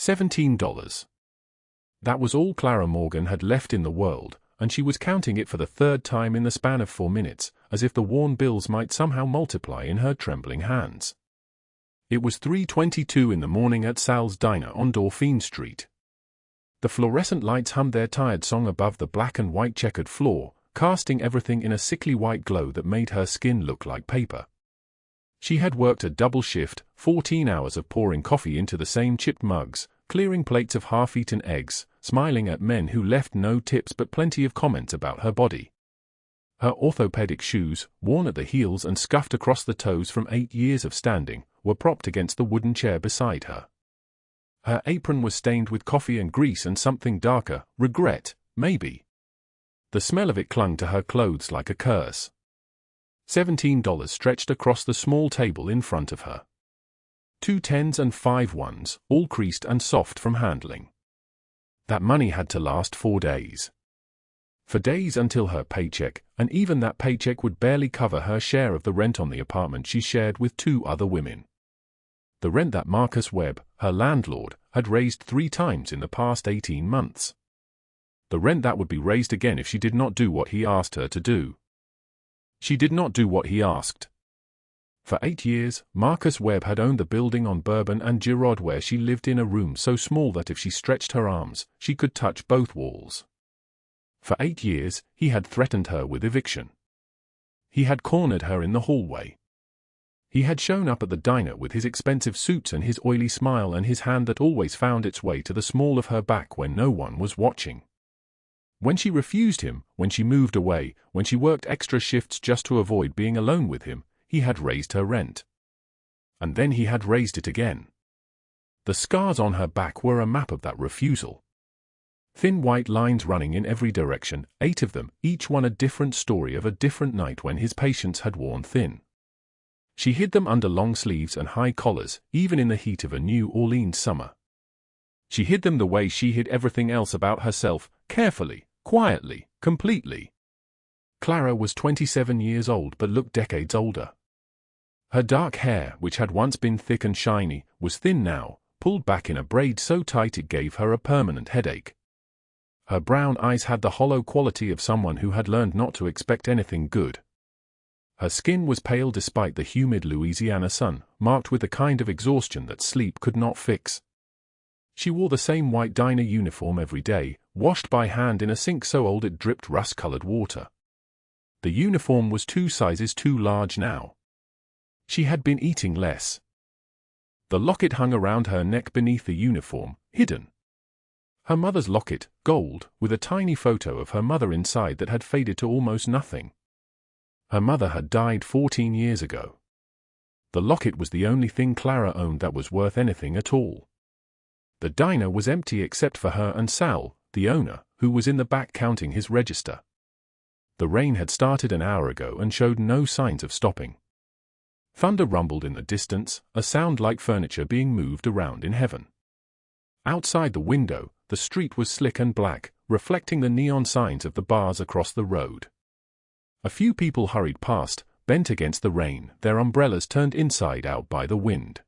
$17. That was all Clara Morgan had left in the world, and she was counting it for the third time in the span of 4 minutes, as if the worn bills might somehow multiply in her trembling hands. It was 3:22 in the morning at Sal's Diner on Dauphine Street. The fluorescent lights hummed their tired song above the black and white checkered floor, casting everything in a sickly white glow that made her skin look like paper. She had worked a double shift, 14 hours of pouring coffee into the same chipped mugs, clearing plates of half-eaten eggs, smiling at men who left no tips but plenty of comments about her body. Her orthopedic shoes, worn at the heels and scuffed across the toes from 8 years of standing, were propped against the wooden chair beside her. Her apron was stained with coffee and grease and something darker, regret, maybe. The smell of it clung to her clothes like a curse. $17 stretched across the small table in front of her. 2 10s and 5 1s, all creased and soft from handling. That money had to last 4 days. For days until her paycheck, and even that paycheck would barely cover her share of the rent on the apartment she shared with 2 other women. The rent that Marcus Webb, her landlord, had raised 3 times in the past 18 months. The rent that would be raised again if she did not do what he asked her to do. She did not do what he asked. For 8 years, Marcus Webb had owned the building on Bourbon and Girard where she lived in a room so small that if she stretched her arms, she could touch both walls. For 8 years, he had threatened her with eviction. He had cornered her in the hallway. He had shown up at the diner with his expensive suits and his oily smile and his hand that always found its way to the small of her back when no one was watching. When she refused him, when she moved away, when she worked extra shifts just to avoid being alone with him, he had raised her rent. And then he had raised it again. The scars on her back were a map of that refusal. Thin white lines running in every direction, 8 of them, each one a different story of a different night when his patience had worn thin. She hid them under long sleeves and high collars, even in the heat of a New Orleans summer. She hid them the way she hid everything else about herself, carefully, quietly, completely. Clara was 27 years old but looked decades older. Her dark hair, which had once been thick and shiny, was thin now, pulled back in a braid so tight it gave her a permanent headache. Her brown eyes had the hollow quality of someone who had learned not to expect anything good. Her skin was pale despite the humid Louisiana sun, marked with the kind of exhaustion that sleep could not fix. She wore the same white diner uniform every day, washed by hand in a sink so old it dripped rust-colored water. The uniform was 2 sizes too large now. She had been eating less. The locket hung around her neck beneath the uniform, hidden. Her mother's locket, gold, with a tiny photo of her mother inside that had faded to almost nothing. Her mother had died 14 years ago. The locket was the only thing Clara owned that was worth anything at all. The diner was empty except for her and Sal, the owner, who was in the back counting his register. The rain had started an hour ago and showed no signs of stopping. Thunder rumbled in the distance, a sound like furniture being moved around in heaven. Outside the window, the street was slick and black, reflecting the neon signs of the bars across the road. A few people hurried past, bent against the rain, their umbrellas turned inside out by the wind.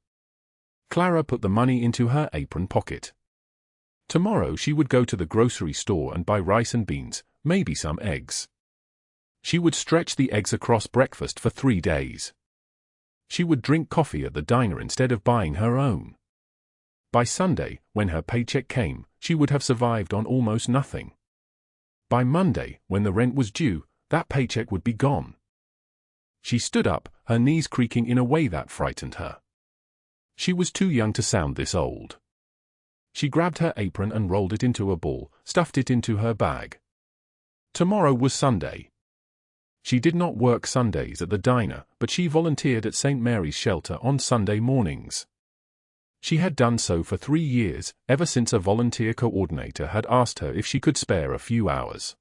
Clara put the money into her apron pocket. Tomorrow she would go to the grocery store and buy rice and beans, maybe some eggs. She would stretch the eggs across breakfast for 3 days. She would drink coffee at the diner instead of buying her own. By Sunday, when her paycheck came, she would have survived on almost nothing. By Monday, when the rent was due, that paycheck would be gone. She stood up, her knees creaking in a way that frightened her. She was too young to sound this old. She grabbed her apron and rolled it into a ball, stuffed it into her bag. Tomorrow was Sunday. She did not work Sundays at the diner, but she volunteered at St. Mary's Shelter on Sunday mornings. She had done so for 3 years, ever since a volunteer coordinator had asked her if she could spare a few hours.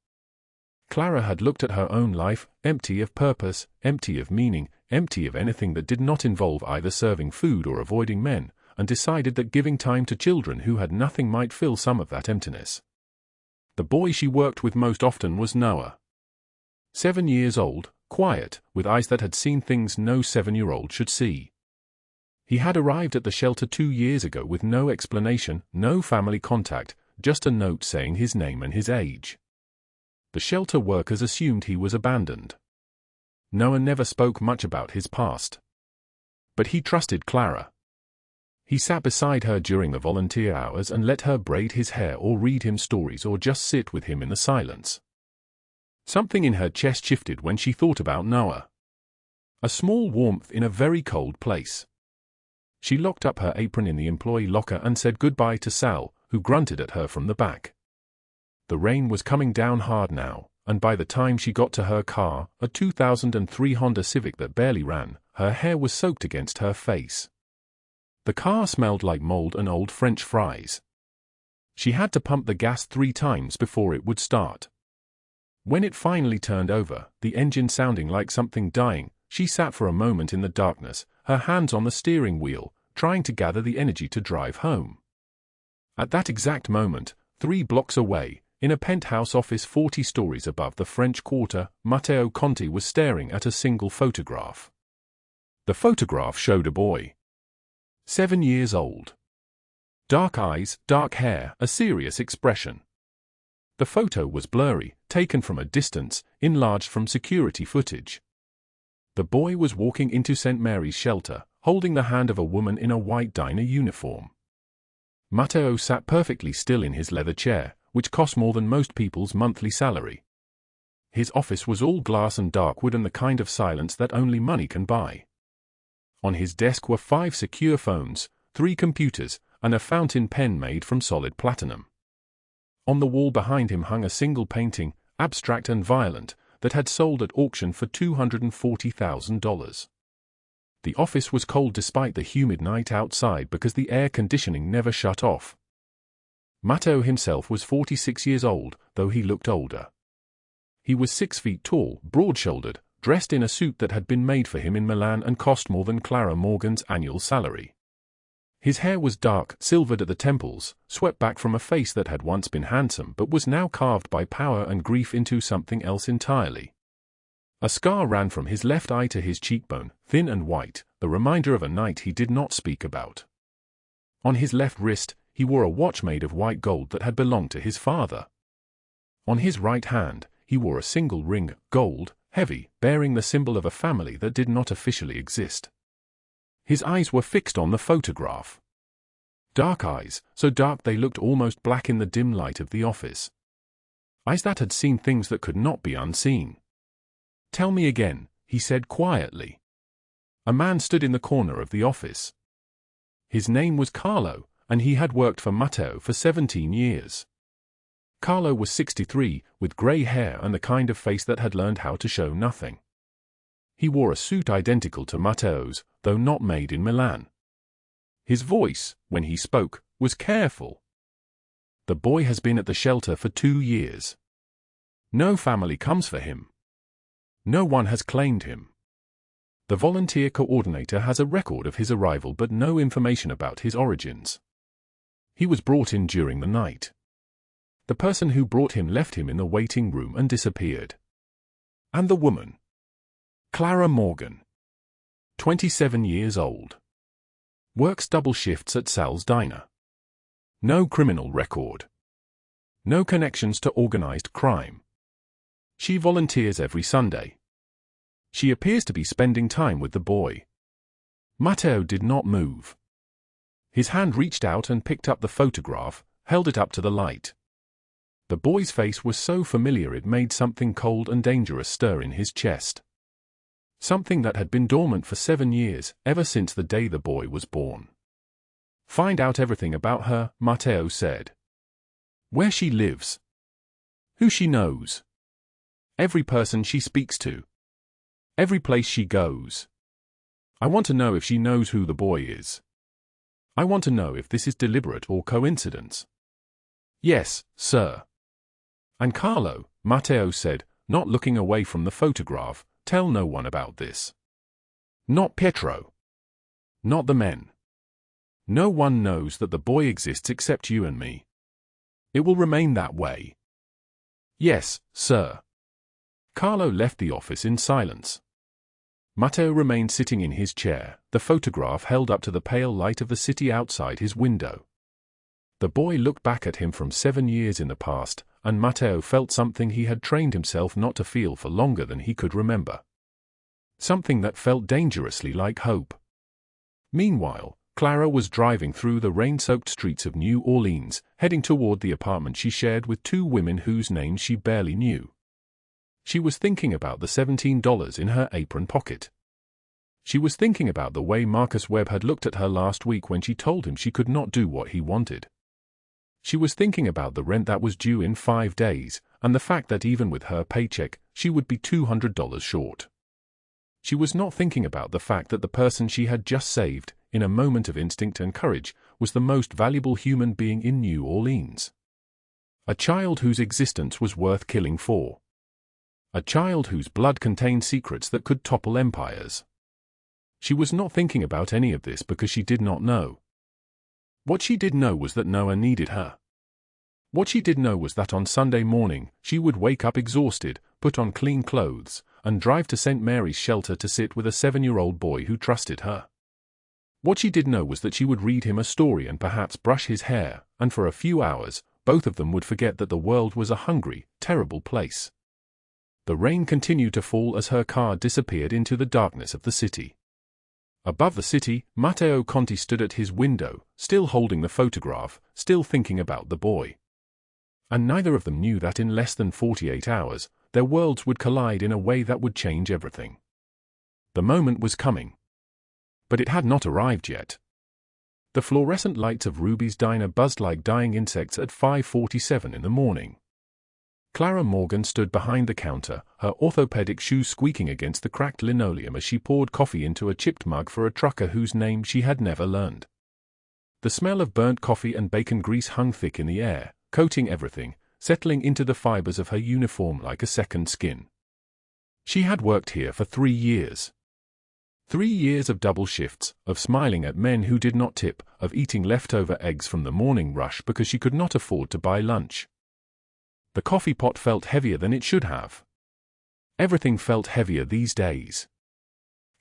Clara had looked at her own life, empty of purpose, empty of meaning, empty of anything that did not involve either serving food or avoiding men, and decided that giving time to children who had nothing might fill some of that emptiness. The boy she worked with most often was Noah. 7 years old, quiet, with eyes that had seen things no 7-year-old should see. He had arrived at the shelter 2 years ago with no explanation, no family contact, just a note saying his name and his age. The shelter workers assumed he was abandoned. Noah never spoke much about his past. But he trusted Clara. He sat beside her during the volunteer hours and let her braid his hair or read him stories or just sit with him in the silence. Something in her chest shifted when she thought about Noah. A small warmth in a very cold place. She locked up her apron in the employee locker and said goodbye to Sal, who grunted at her from the back. The rain was coming down hard now, and by the time she got to her car, a 2003 Honda Civic that barely ran, her hair was soaked against her face. The car smelled like mold and old French fries. She had to pump the gas 3 times before it would start. When it finally turned over, the engine sounding like something dying, she sat for a moment in the darkness, her hands on the steering wheel, trying to gather the energy to drive home. At that exact moment, 3 blocks away, in a penthouse office 40 stories above the French Quarter, Matteo Conti was staring at a single photograph. The photograph showed a boy. 7 years old. Dark eyes, dark hair, a serious expression. The photo was blurry, taken from a distance, enlarged from security footage. The boy was walking into St. Mary's shelter, holding the hand of a woman in a white diner uniform. Matteo sat perfectly still in his leather chair, which cost more than most people's monthly salary. His office was all glass and dark wood and the kind of silence that only money can buy. On his desk were 5 secure phones, 3 computers, and a fountain pen made from solid platinum. On the wall behind him hung a single painting, abstract and violent, that had sold at auction for $240,000. The office was cold despite the humid night outside because the air conditioning never shut off. Matteo himself was 46 years old, though he looked older. He was 6 feet tall, broad-shouldered, dressed in a suit that had been made for him in Milan and cost more than Clara Morgan's annual salary. His hair was dark, silvered at the temples, swept back from a face that had once been handsome but was now carved by power and grief into something else entirely. A scar ran from his left eye to his cheekbone, thin and white, the reminder of a night he did not speak about. On his left wrist, he wore a watch made of white gold that had belonged to his father. On his right hand, he wore a single ring, gold, heavy, bearing the symbol of a family that did not officially exist. His eyes were fixed on the photograph. Dark eyes, so dark they looked almost black in the dim light of the office. Eyes that had seen things that could not be unseen. "Tell me again," he said quietly. A man stood in the corner of the office. His name was Carlo, and he had worked for Matteo for 17 years. Carlo was 63, with grey hair and the kind of face that had learned how to show nothing. He wore a suit identical to Matteo's, though not made in Milan. His voice, when he spoke, was careful. "The boy has been at the shelter for 2 years. No family comes for him. No one has claimed him. The volunteer coordinator has a record of his arrival but no information about his origins. He was brought in during the night. The person who brought him left him in the waiting room and disappeared." "And the woman?" "Clara Morgan. 27 years old. Works double shifts at Sal's diner. No criminal record. No connections to organized crime. She volunteers every Sunday. She appears to be spending time with the boy." Matteo did not move. His hand reached out and picked up the photograph, held it up to the light. The boy's face was so familiar it made something cold and dangerous stir in his chest. Something that had been dormant for 7 years, ever since the day the boy was born. "Find out everything about her," Matteo said. "Where she lives. Who she knows. Every person she speaks to. Every place she goes. I want to know if she knows who the boy is. I want to know if this is deliberate or coincidence." "Yes, sir." "And Carlo," Matteo said, not looking away from the photograph, "tell no one about this. Not Pietro. Not the men. No one knows that the boy exists except you and me. It will remain that way." "Yes, sir." Carlo left the office in silence. Matteo remained sitting in his chair, the photograph held up to the pale light of the city outside his window. The boy looked back at him from 7 years in the past, and Matteo felt something he had trained himself not to feel for longer than he could remember. Something that felt dangerously like hope. Meanwhile, Clara was driving through the rain-soaked streets of New Orleans, heading toward the apartment she shared with 2 women whose names she barely knew. She was thinking about the $17 in her apron pocket. She was thinking about the way Marcus Webb had looked at her last week when she told him she could not do what he wanted. She was thinking about the rent that was due in 5 days, and the fact that even with her paycheck, she would be $200 short. She was not thinking about the fact that the person she had just saved, in a moment of instinct and courage, was the most valuable human being in New Orleans. A child whose existence was worth killing for. A child whose blood contained secrets that could topple empires. She was not thinking about any of this because she did not know. What she did know was that Noah needed her. What she did know was that on Sunday morning, she would wake up exhausted, put on clean clothes, and drive to St. Mary's shelter to sit with a 7-year-old boy who trusted her. What she did know was that she would read him a story and perhaps brush his hair, and for a few hours, both of them would forget that the world was a hungry, terrible place. The rain continued to fall as her car disappeared into the darkness of the city. Above the city, Matteo Conti stood at his window, still holding the photograph, still thinking about the boy. And neither of them knew that in less than 48 hours, their worlds would collide in a way that would change everything. The moment was coming. But it had not arrived yet. The fluorescent lights of Ruby's diner buzzed like dying insects at 5:47 in the morning. Clara Morgan stood behind the counter, her orthopedic shoes squeaking against the cracked linoleum as she poured coffee into a chipped mug for a trucker whose name she had never learned. The smell of burnt coffee and bacon grease hung thick in the air, coating everything, settling into the fibers of her uniform like a second skin. She had worked here for 3 years. 3 years of double shifts, of smiling at men who did not tip, of eating leftover eggs from the morning rush because she could not afford to buy lunch. The coffee pot felt heavier than it should have. Everything felt heavier these days.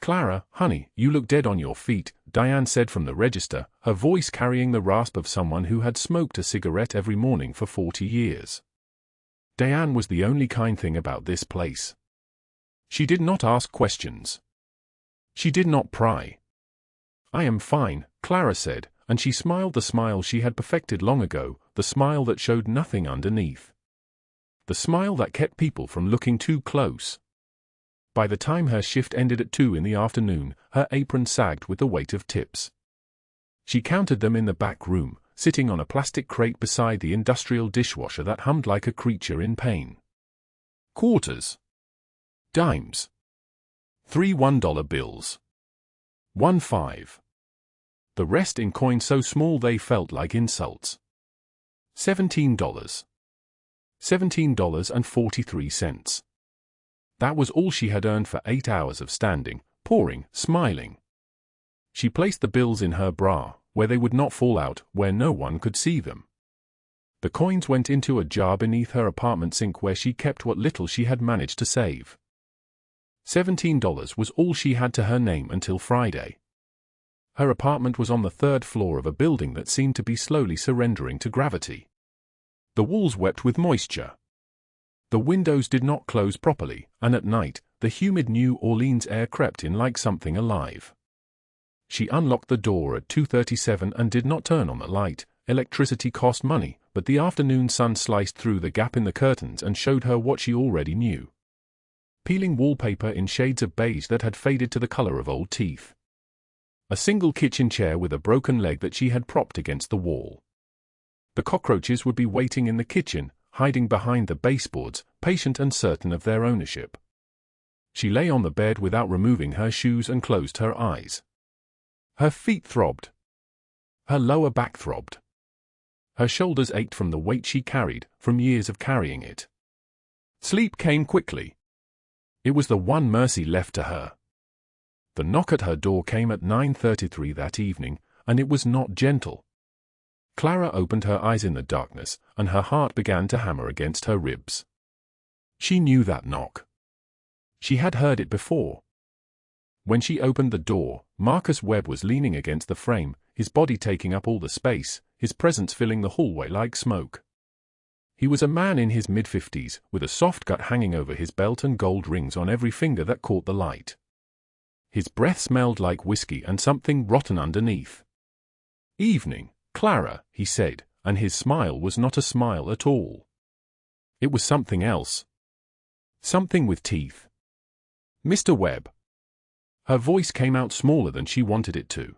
"Clara, honey, you look dead on your feet," Diane said from the register, her voice carrying the rasp of someone who had smoked a cigarette every morning for 40 years. Diane was the only kind thing about this place. She did not ask questions. She did not pry. "I am fine," Clara said, and she smiled the smile she had perfected long ago, the smile that showed nothing underneath. The smile that kept people from looking too close. By the time her shift ended at 2 in the afternoon, her apron sagged with the weight of tips. She counted them in the back room, sitting on a plastic crate beside the industrial dishwasher that hummed like a creature in pain. Quarters. Dimes. 3 $1 bills. 1 5. The rest in coins so small they felt like insults. $17. $17.43. That was all she had earned for 8 hours of standing, pouring, smiling. She placed the bills in her bra, where they would not fall out, where no one could see them. The coins went into a jar beneath her apartment sink where she kept what little she had managed to save. $17 was all she had to her name until Friday. Her apartment was on the 3rd floor of a building that seemed to be slowly surrendering to gravity. The walls wept with moisture. The windows did not close properly, and at night, the humid New Orleans air crept in like something alive. She unlocked the door at 2:37 and did not turn on the light. Electricity cost money, but the afternoon sun sliced through the gap in the curtains and showed her what she already knew. Peeling wallpaper in shades of beige that had faded to the color of old teeth. A single kitchen chair with a broken leg that she had propped against the wall. The cockroaches would be waiting in the kitchen, hiding behind the baseboards, patient and certain of their ownership. She lay on the bed without removing her shoes and closed her eyes. Her feet throbbed. Her lower back throbbed. Her shoulders ached from the weight she carried, from years of carrying it. Sleep came quickly. It was the one mercy left to her. The knock at her door came at 9:33 that evening, and it was not gentle. Clara opened her eyes in the darkness, and her heart began to hammer against her ribs. She knew that knock. She had heard it before. When she opened the door, Marcus Webb was leaning against the frame, his body taking up all the space, his presence filling the hallway like smoke. He was a man in his mid-50s, with a soft gut hanging over his belt and gold rings on every finger that caught the light. His breath smelled like whiskey and something rotten underneath. "Evening, Clara," he said, and his smile was not a smile at all. It was something else. Something with teeth. "Mr. Webb." Her voice came out smaller than she wanted it to.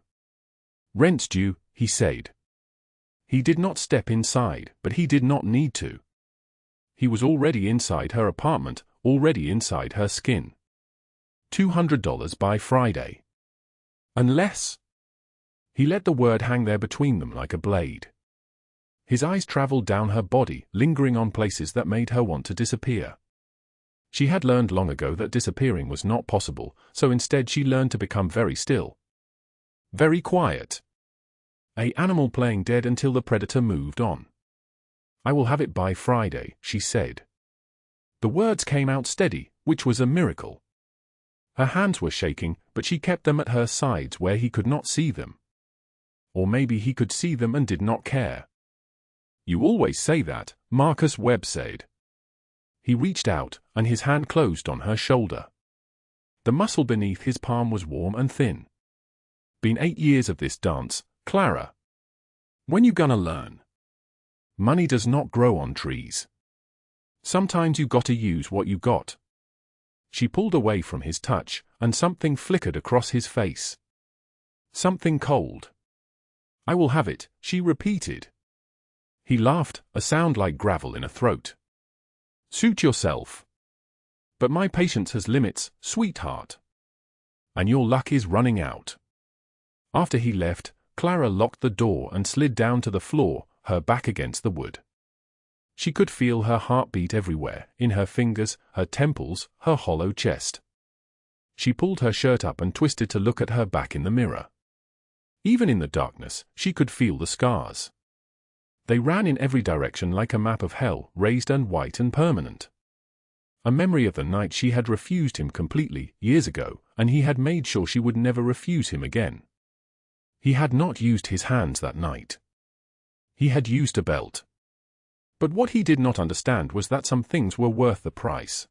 "Rent's due," he said. He did not step inside, but he did not need to. He was already inside her apartment, already inside her skin. $200 by Friday. Unless... He let the word hang there between them like a blade. His eyes traveled down her body, lingering on places that made her want to disappear. She had learned long ago that disappearing was not possible, so instead she learned to become very still. Very quiet. An animal playing dead until the predator moved on. "I will have it by Friday," she said. The words came out steady, which was a miracle. Her hands were shaking, but she kept them at her sides where he could not see them. Or maybe he could see them and did not care. "You always say that," Marcus Webb said. He reached out, and his hand closed on her shoulder. The muscle beneath his palm was warm and thin. "Been 8 years of this dance, Clara. When you gonna learn? Money does not grow on trees. Sometimes you gotta use what you got." She pulled away from his touch, and something flickered across his face. Something cold. "I will have it," she repeated. He laughed, a sound like gravel in a throat. "Suit yourself. But my patience has limits, sweetheart. And your luck is running out." After he left, Clara locked the door and slid down to the floor, her back against the wood. She could feel her heartbeat everywhere, in her fingers, her temples, her hollow chest. She pulled her shirt up and twisted to look at her back in the mirror. Even in the darkness, she could feel the scars. They ran in every direction like a map of hell, raised and white and permanent. A memory of the night she had refused him completely, years ago, and he had made sure she would never refuse him again. He had not used his hands that night. He had used a belt. But what he did not understand was that some things were worth the price.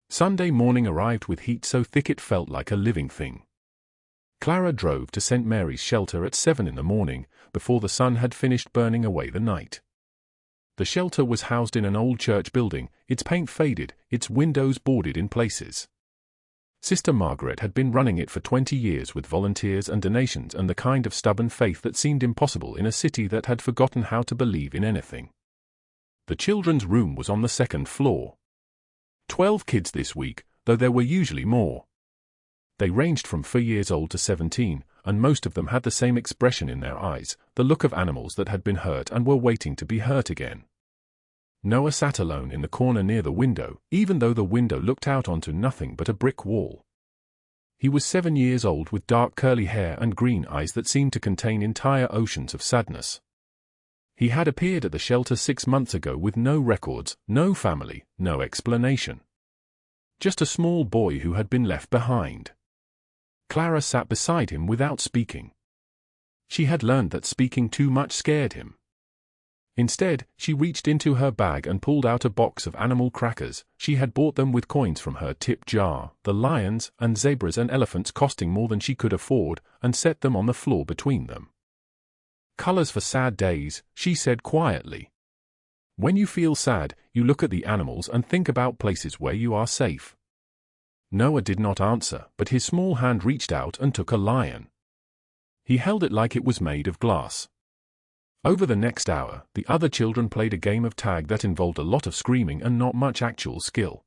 Sunday morning arrived with heat so thick it felt like a living thing. Clara drove to St. Mary's Shelter at 7 in the morning, before the sun had finished burning away the night. The shelter was housed in an old church building, its paint faded, its windows boarded in places. Sister Margaret had been running it for 20 years with volunteers and donations and the kind of stubborn faith that seemed impossible in a city that had forgotten how to believe in anything. The children's room was on the 2nd floor. 12 kids this week, though there were usually more. They ranged from 4 years old to 17, and most of them had the same expression in their eyes, the look of animals that had been hurt and were waiting to be hurt again. Noah sat alone in the corner near the window, even though the window looked out onto nothing but a brick wall. He was 7 years old with dark curly hair and green eyes that seemed to contain entire oceans of sadness. He had appeared at the shelter 6 months ago with no records, no family, no explanation. Just a small boy who had been left behind. Clara sat beside him without speaking. She had learned that speaking too much scared him. Instead, she reached into her bag and pulled out a box of animal crackers. She had bought them with coins from her tip jar, the lions and zebras and elephants costing more than she could afford, and set them on the floor between them. "Colors for sad days," she said quietly. "When you feel sad, you look at the animals and think about places where you are safe." Noah did not answer, but his small hand reached out and took a lion. He held it like it was made of glass. Over the next hour, the other children played a game of tag that involved a lot of screaming and not much actual skill.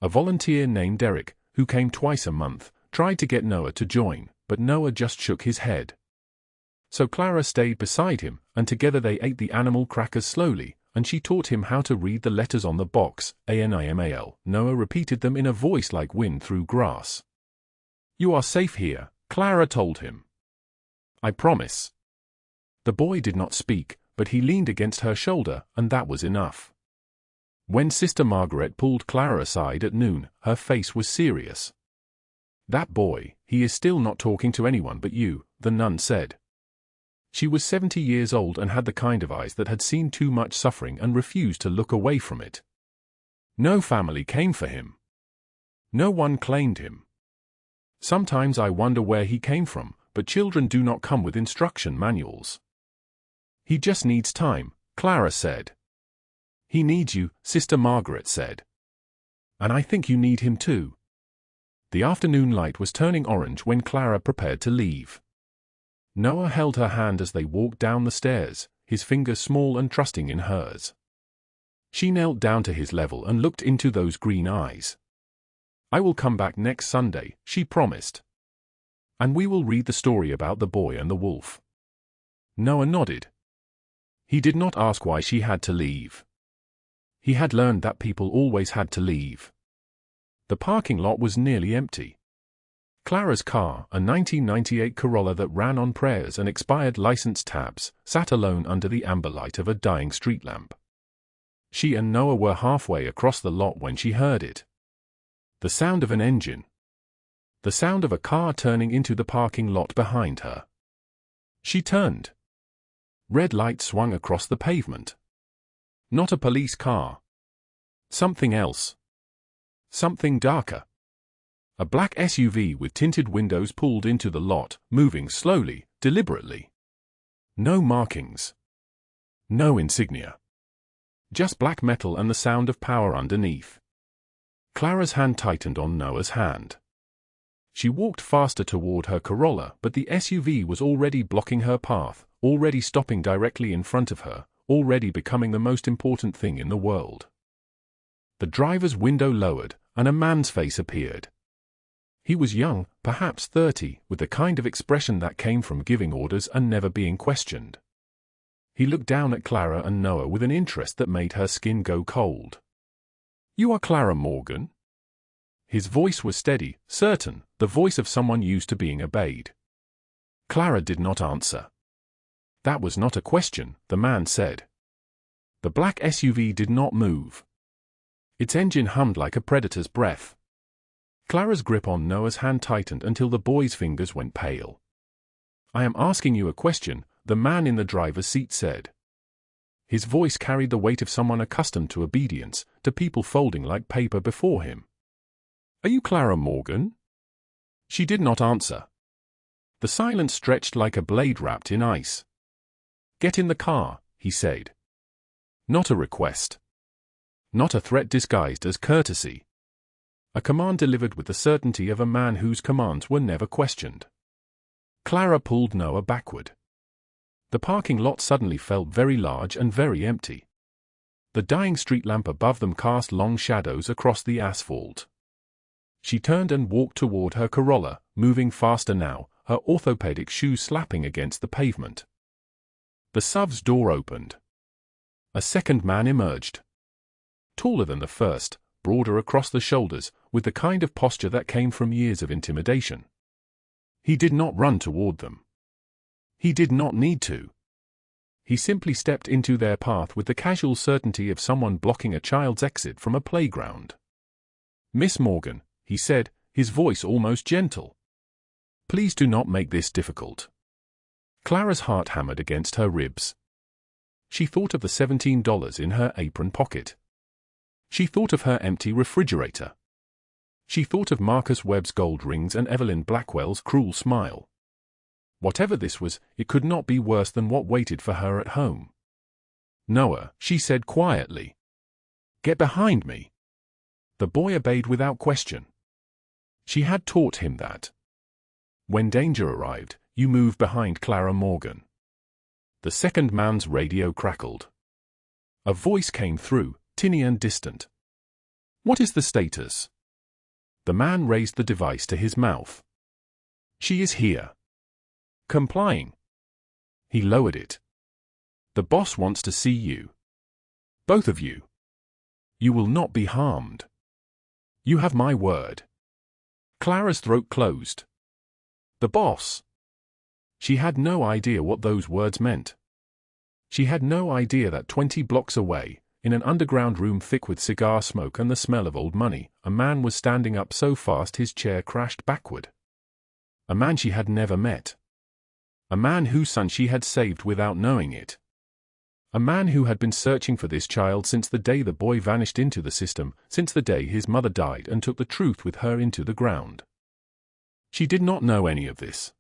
A volunteer named Derek, who came twice a month, tried to get Noah to join, but Noah just shook his head. So Clara stayed beside him, and together they ate the animal crackers slowly, and she taught him how to read the letters on the box, ANIMAL. Noah repeated them in a voice like wind through grass. "You are safe here," Clara told him. "I promise." The boy did not speak, but he leaned against her shoulder, and that was enough. When Sister Margaret pulled Clara aside at noon, her face was serious. That boy, he is still not talking to anyone but you, the nun said. She was 70 years old and had the kind of eyes that had seen too much suffering and refused to look away from it. No family came for him. No one claimed him. Sometimes I wonder where he came from, but children do not come with instruction manuals. He just needs time, Clara said. He needs you, Sister Margaret said. And I think you need him too. The afternoon light was turning orange when Clara prepared to leave. Noah held her hand as they walked down the stairs, his fingers small and trusting in hers. She knelt down to his level and looked into those green eyes. I will come back next Sunday, she promised. And we will read the story about the boy and the wolf. Noah nodded. He did not ask why she had to leave. He had learned that people always had to leave. The parking lot was nearly empty. Clara's car, a 1998 Corolla that ran on prayers and expired license tabs, sat alone under the amber light of a dying street lamp. She and Noah were halfway across the lot when she heard it. The sound of an engine. The sound of a car turning into the parking lot behind her. She turned. Red light swung across the pavement. Not a police car. Something else. Something darker. A black SUV with tinted windows pulled into the lot, moving slowly, deliberately. No markings. No insignia. Just black metal and the sound of power underneath. Clara's hand tightened on Noah's hand. She walked faster toward her Corolla, but the SUV was already blocking her path, already stopping directly in front of her, already becoming the most important thing in the world. The driver's window lowered, and a man's face appeared. He was young, perhaps 30, with the kind of expression that came from giving orders and never being questioned. He looked down at Clara and Noah with an interest that made her skin go cold. "You are Clara Morgan?" His voice was steady, certain, the voice of someone used to being obeyed. Clara did not answer. "That was not a question," the man said. The black SUV did not move. Its engine hummed like a predator's breath. Clara's grip on Noah's hand tightened until the boy's fingers went pale. "I am asking you a question," the man in the driver's seat said. His voice carried the weight of someone accustomed to obedience, to people folding like paper before him. "Are you Clara Morgan?" She did not answer. The silence stretched like a blade wrapped in ice. "Get in the car," he said. Not a request. Not a threat disguised as courtesy. A command delivered with the certainty of a man whose commands were never questioned. Clara pulled Noah backward. The parking lot suddenly felt very large and very empty. The dying street lamp above them cast long shadows across the asphalt. She turned and walked toward her Corolla, moving faster now, her orthopedic shoes slapping against the pavement. The SUV's door opened. A second man emerged. Taller than the first, broader across the shoulders, with the kind of posture that came from years of intimidation. He did not run toward them. He did not need to. He simply stepped into their path with the casual certainty of someone blocking a child's exit from a playground. "Miss Morgan," he said, his voice almost gentle. "Please do not make this difficult." Clara's heart hammered against her ribs. She thought of the $17 in her apron pocket. She thought of her empty refrigerator. She thought of Marcus Webb's gold rings and Evelyn Blackwell's cruel smile. Whatever this was, it could not be worse than what waited for her at home. "Noah," she said quietly. "Get behind me." The boy obeyed without question. She had taught him that. When danger arrived, you move behind Clara Morgan. The second man's radio crackled. A voice came through, tinny and distant. "What is the status?" The man raised the device to his mouth. "She is here." "Complying." He lowered it. "The boss wants to see you. Both of you. You will not be harmed. You have my word." Clara's throat closed. The boss. She had no idea what those words meant. She had no idea that 20 blocks away, in an underground room thick with cigar smoke and the smell of old money, a man was standing up so fast his chair crashed backward. A man she had never met. A man whose son she had saved without knowing it. A man who had been searching for this child since the day the boy vanished into the system, since the day his mother died and took the truth with her into the ground. She did not know any of this.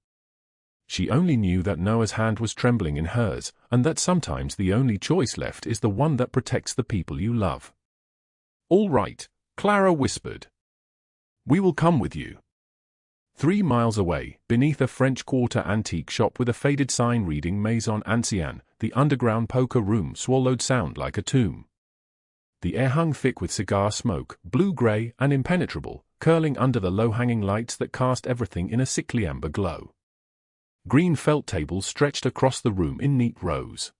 She only knew that Noah's hand was trembling in hers, and that sometimes the only choice left is the one that protects the people you love. "All right," Clara whispered. "We will come with you." 3 miles away, beneath a French Quarter antique shop with a faded sign reading Maison Ancienne, the underground poker room swallowed sound like a tomb. The air hung thick with cigar smoke, blue-gray and impenetrable, curling under the low-hanging lights that cast everything in a sickly amber glow. Green felt tables stretched across the room in neat rows.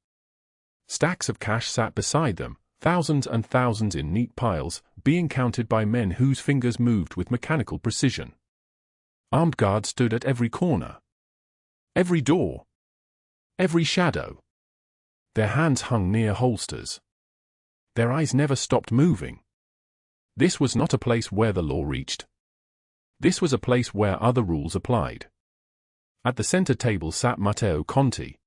Stacks of cash sat beside them, thousands and thousands in neat piles, being counted by men whose fingers moved with mechanical precision. Armed guards stood at every corner, every door, every shadow. Their hands hung near holsters. Their eyes never stopped moving. This was not a place where the law reached. This was a place where other rules applied. At the center table sat Matteo Conti.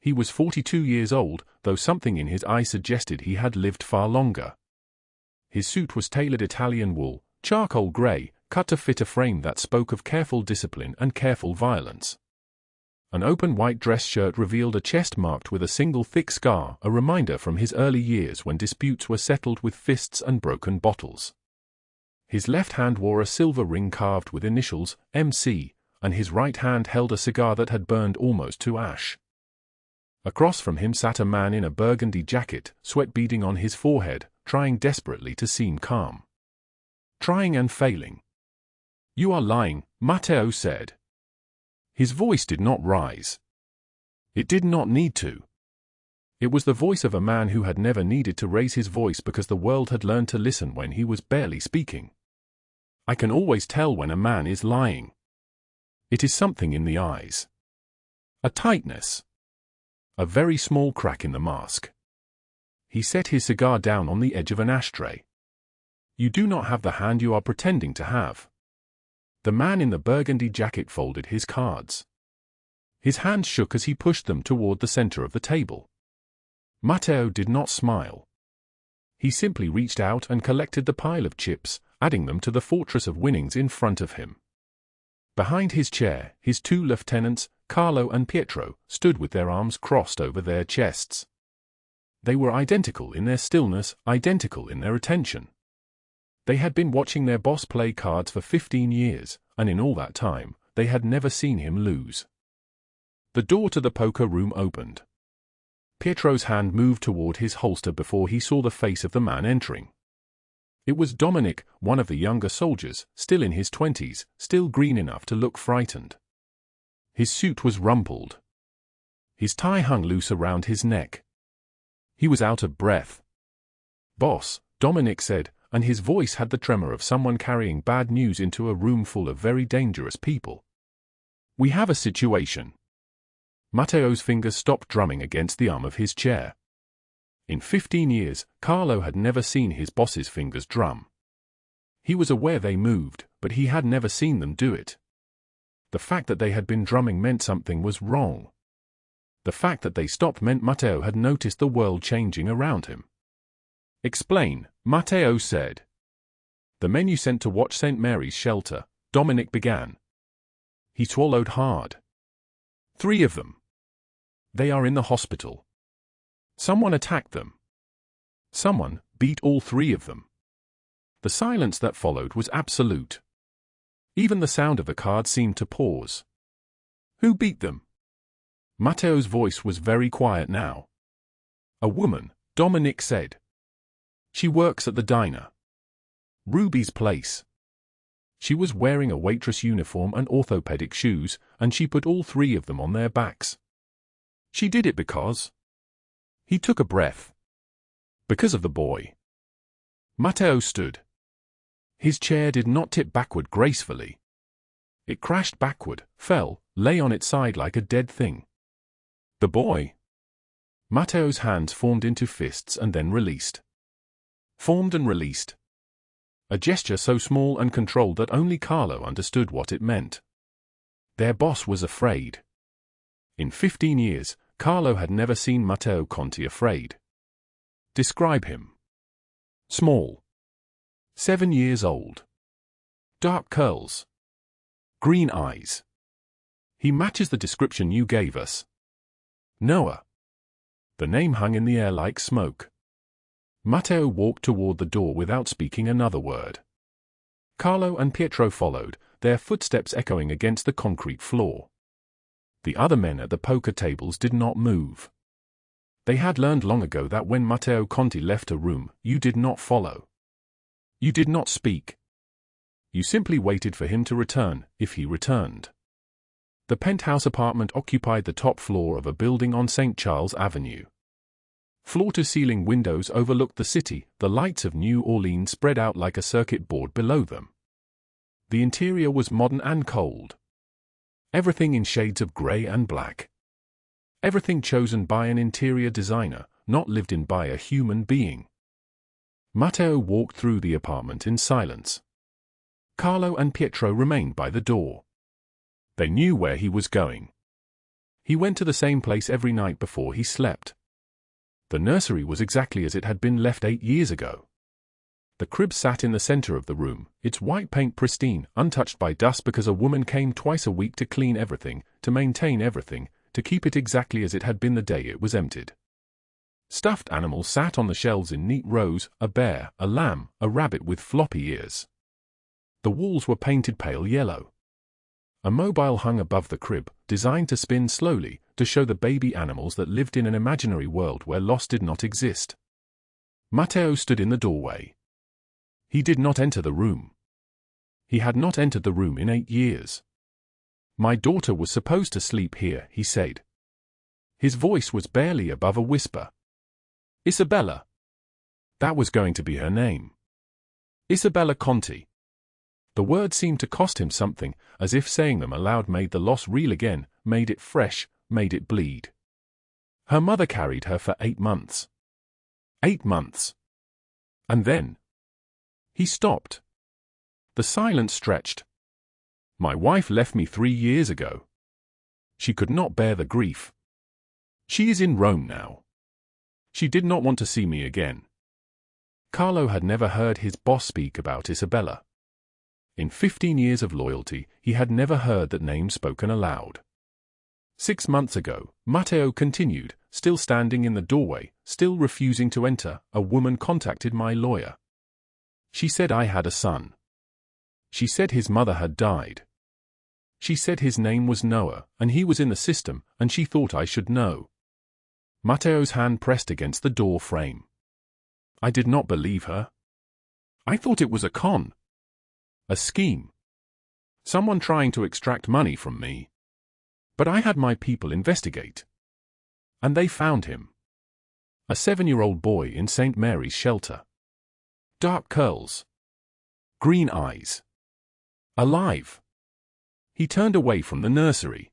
He was 42 years old, though something in his eye suggested he had lived far longer. His suit was tailored Italian wool, charcoal gray, cut to fit a frame that spoke of careful discipline and careful violence. An open white dress shirt revealed a chest marked with a single thick scar, a reminder from his early years when disputes were settled with fists and broken bottles. His left hand wore a silver ring carved with initials, MC, and his right hand held a cigar that had burned almost to ash. Across from him sat a man in a burgundy jacket, sweat beading on his forehead, trying desperately to seem calm. Trying and failing. "You are lying," Matteo said. His voice did not rise. It did not need to. It was the voice of a man who had never needed to raise his voice because the world had learned to listen when he was barely speaking. "I can always tell when a man is lying. It is something in the eyes. A tightness. A very small crack in the mask." He set his cigar down on the edge of an ashtray. "You do not have the hand you are pretending to have." The man in the burgundy jacket folded his cards. His hands shook as he pushed them toward the center of the table. Matteo did not smile. He simply reached out and collected the pile of chips, adding them to the fortress of winnings in front of him. Behind his chair, his 2 lieutenants, Carlo and Pietro, stood with their arms crossed over their chests. They were identical in their stillness, identical in their attention. They had been watching their boss play cards for 15 years, and in all that time, they had never seen him lose. The door to the poker room opened. Pietro's hand moved toward his holster before he saw the face of the man entering. It was Dominic, one of the younger soldiers, still in his 20s, still green enough to look frightened. His suit was rumpled. His tie hung loose around his neck. He was out of breath. "Boss," Dominic said, and his voice had the tremor of someone carrying bad news into a room full of very dangerous people. "We have a situation." Matteo's fingers stopped drumming against the arm of his chair. In 15 years, Carlo had never seen his boss's fingers drum. He was aware they moved, but he had never seen them do it. The fact that they had been drumming meant something was wrong. The fact that they stopped meant Matteo had noticed the world changing around him. "Explain," Matteo said. "The men you sent to watch St. Mary's shelter," Dominic began. He swallowed hard. 3 of them. They are in the hospital. Someone attacked them. Someone beat all 3 of them. The silence that followed was absolute. Even the sound of the card seemed to pause. "Who beat them?" Matteo's voice was very quiet now. "A woman," Dominic said. "She works at the diner. Ruby's place. She was wearing a waitress uniform and orthopedic shoes, and she put all 3 of them on their backs. She did it because..." He took a breath. "Because of the boy." Matteo stood. His chair did not tip backward gracefully. It crashed backward, fell, lay on its side like a dead thing. "The boy?" Matteo's hands formed into fists and then released. Formed and released. A gesture so small and controlled that only Carlo understood what it meant. Their boss was afraid. In 15 years, Carlo had never seen Matteo Conti afraid. Describe him. Small. 7 years old. Dark curls. Green eyes. He matches the description you gave us. Noah. The name hung in the air like smoke. Matteo walked toward the door without speaking another word. Carlo and Pietro followed, their footsteps echoing against the concrete floor. The other men at the poker tables did not move. They had learned long ago that when Matteo Conti left a room, you did not follow. You did not speak. You simply waited for him to return, if he returned. The penthouse apartment occupied the top floor of a building on St. Charles Avenue. Floor-to-ceiling windows overlooked the city, the lights of New Orleans spread out like a circuit board below them. The interior was modern and cold. Everything in shades of grey and black. Everything chosen by an interior designer, not lived in by a human being. Matteo walked through the apartment in silence. Carlo and Pietro remained by the door. They knew where he was going. He went to the same place every night before he slept. The nursery was exactly as it had been left 8 years ago. The crib sat in the center of the room, its white paint pristine, untouched by dust because a woman came twice a week to clean everything, to maintain everything, to keep it exactly as it had been the day it was emptied. Stuffed animals sat on the shelves in neat rows, a bear, a lamb, a rabbit with floppy ears. The walls were painted pale yellow. A mobile hung above the crib, designed to spin slowly, to show the baby animals that lived in an imaginary world where loss did not exist. Matteo stood in the doorway. He did not enter the room. He had not entered the room in 8 years. "My daughter was supposed to sleep here," he said. His voice was barely above a whisper. Isabella. That was going to be her name. Isabella Conti. The words seemed to cost him something, as if saying them aloud made the loss real again, made it fresh, made it bleed. Her mother carried her for 8 months. 8 months. And then he stopped. The silence stretched. "My wife left me 3 years ago. She could not bear the grief. She is in Rome now. She did not want to see me again." Carlo had never heard his boss speak about Isabella. In 15 years of loyalty, he had never heard that name spoken aloud. 6 months ago, Matteo continued, still standing in the doorway, still refusing to enter, a woman contacted my lawyer. She said I had a son. She said his mother had died. She said his name was Noah, and he was in the system, and she thought I should know. Matteo's hand pressed against the door frame. I did not believe her. I thought it was a con. A scheme. Someone trying to extract money from me. But I had my people investigate. And they found him. A 7-year-old boy in St. Mary's shelter. Dark curls. Green eyes. Alive. He turned away from the nursery.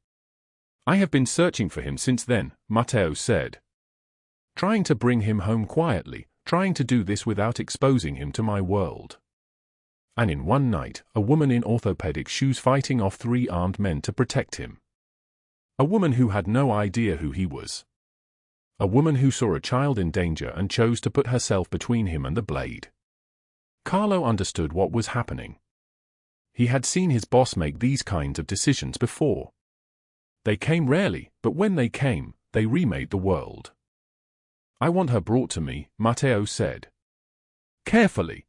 I have been searching for him since then, Matteo said. Trying to bring him home quietly, trying to do this without exposing him to my world. And in one night, a woman in orthopedic shoes fighting off 3 armed men to protect him. A woman who had no idea who he was. A woman who saw a child in danger and chose to put herself between him and the blade. Carlo understood what was happening. He had seen his boss make these kinds of decisions before. They came rarely, but when they came, they remade the world. I want her brought to me, Matteo said. Carefully.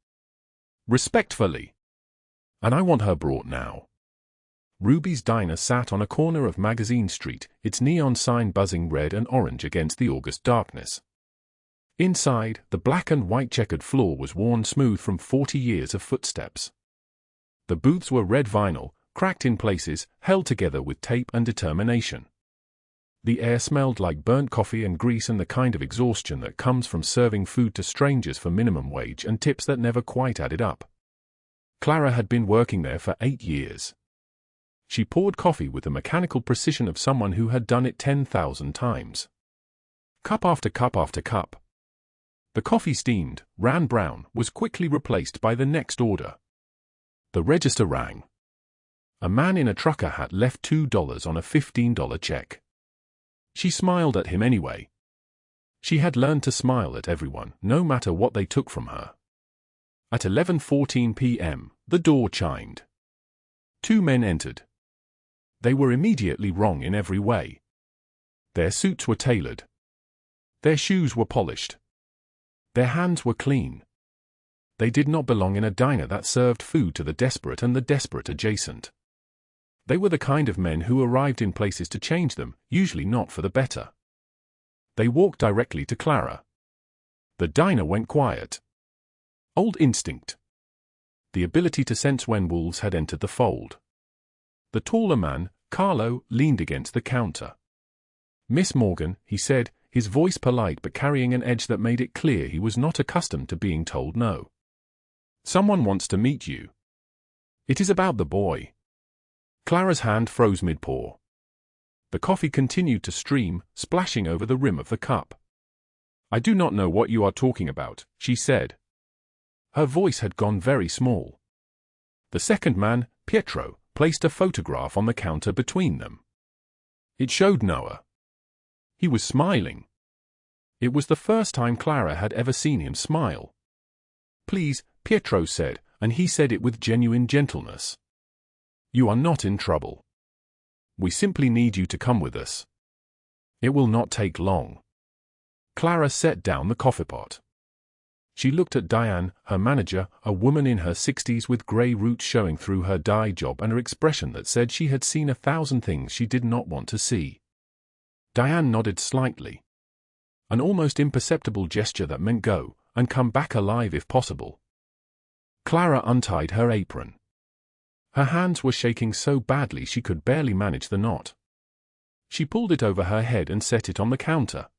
Respectfully. And I want her brought now. Ruby's Diner sat on a corner of Magazine Street, its neon sign buzzing red and orange against the August darkness. Inside, the black and white checkered floor was worn smooth from 40 years of footsteps. The booths were red vinyl, cracked in places, held together with tape and determination. The air smelled like burnt coffee and grease and the kind of exhaustion that comes from serving food to strangers for minimum wage and tips that never quite added up. Clara had been working there for 8 years. She poured coffee with the mechanical precision of someone who had done it 10,000 times. Cup after cup after cup. The coffee steamed, ran brown, was quickly replaced by the next order. The register rang. A man in a trucker hat left $2 on a $15 check. She smiled at him anyway. She had learned to smile at everyone, no matter what they took from her. At 11:14 p.m., the door chimed. 2 men entered. They were immediately wrong in every way. Their suits were tailored. Their shoes were polished. Their hands were clean. They did not belong in a diner that served food to the desperate and the desperate adjacent. They were the kind of men who arrived in places to change them, usually not for the better. They walked directly to Clara. The diner went quiet. Old instinct. The ability to sense when wolves had entered the fold. The taller man, Carlo, leaned against the counter. "Miss Morgan," he said, his voice polite but carrying an edge that made it clear he was not accustomed to being told no. "Someone wants to meet you. It is about the boy." Clara's hand froze mid-pour. The coffee continued to stream, splashing over the rim of the cup. "I do not know what you are talking about," she said. Her voice had gone very small. The second man, Pietro, placed a photograph on the counter between them. It showed Noah. He was smiling. It was the first time Clara had ever seen him smile. "Please," Pietro said, and he said it with genuine gentleness. "You are not in trouble. We simply need you to come with us. It will not take long." Clara set down the coffeepot. She looked at Diane, her manager, a woman in her 60s with grey roots showing through her dye job and her expression that said she had seen 1,000 things she did not want to see. Diane nodded slightly. An almost imperceptible gesture that meant go, and come back alive if possible. Clara untied her apron. Her hands were shaking so badly she could barely manage the knot. She pulled it over her head and set it on the counter.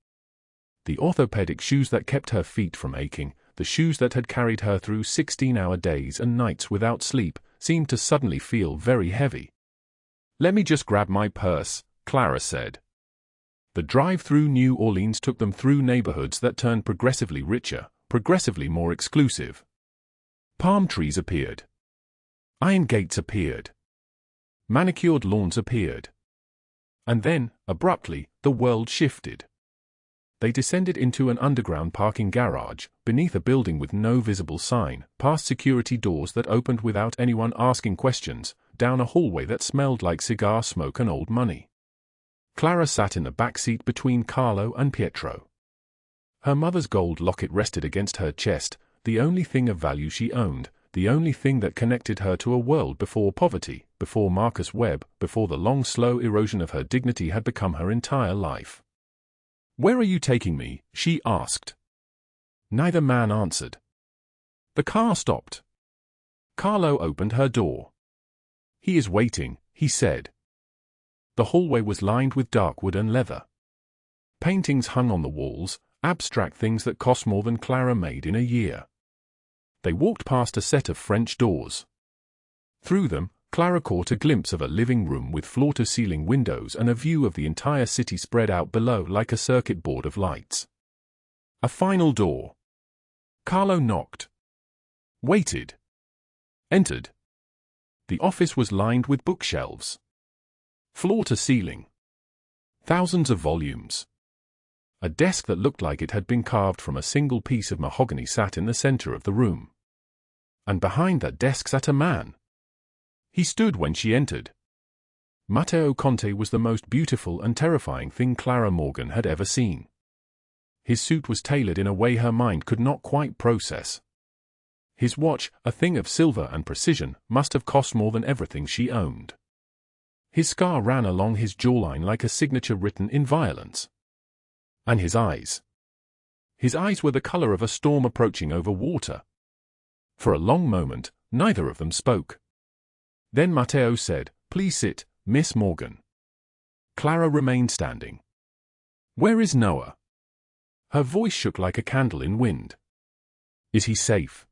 The orthopedic shoes that kept her feet from aching, the shoes that had carried her through 16-hour days and nights without sleep, seemed to suddenly feel very heavy. "Let me just grab my purse," Clara said. The drive through New Orleans took them through neighborhoods that turned progressively richer, progressively more exclusive. Palm trees appeared. Iron gates appeared. Manicured lawns appeared. And then, abruptly, the world shifted. They descended into an underground parking garage, beneath a building with no visible sign, past security doors that opened without anyone asking questions, down a hallway that smelled like cigar smoke and old money. Clara sat in the back seat between Carlo and Pietro. Her mother's gold locket rested against her chest, the only thing of value she owned, the only thing that connected her to a world before poverty, before Marcus Webb, before the long slow erosion of her dignity had become her entire life. "Where are you taking me?" she asked. Neither man answered. The car stopped. Carlo opened her door. "He is waiting," he said. The hallway was lined with dark wood and leather. Paintings hung on the walls, abstract things that cost more than Clara made in a year. They walked past a set of French doors. Through them, Clara caught a glimpse of a living room with floor-to-ceiling windows and a view of the entire city spread out below like a circuit board of lights. A final door. Carlo knocked. Waited. Entered. The office was lined with bookshelves. Floor to ceiling. Thousands of volumes. A desk that looked like it had been carved from a single piece of mahogany sat in the center of the room. And behind that desk sat a man. He stood when she entered. Matteo Conti was the most beautiful and terrifying thing Clara Morgan had ever seen. His suit was tailored in a way her mind could not quite process. His watch, a thing of silver and precision, must have cost more than everything she owned. His scar ran along his jawline like a signature written in violence. And his eyes. His eyes were the color of a storm approaching over water. For a long moment, neither of them spoke. Then Matteo said, "Please sit, Miss Morgan." Clara remained standing. "Where is Noah?" Her voice shook like a candle in wind. "Is he safe?"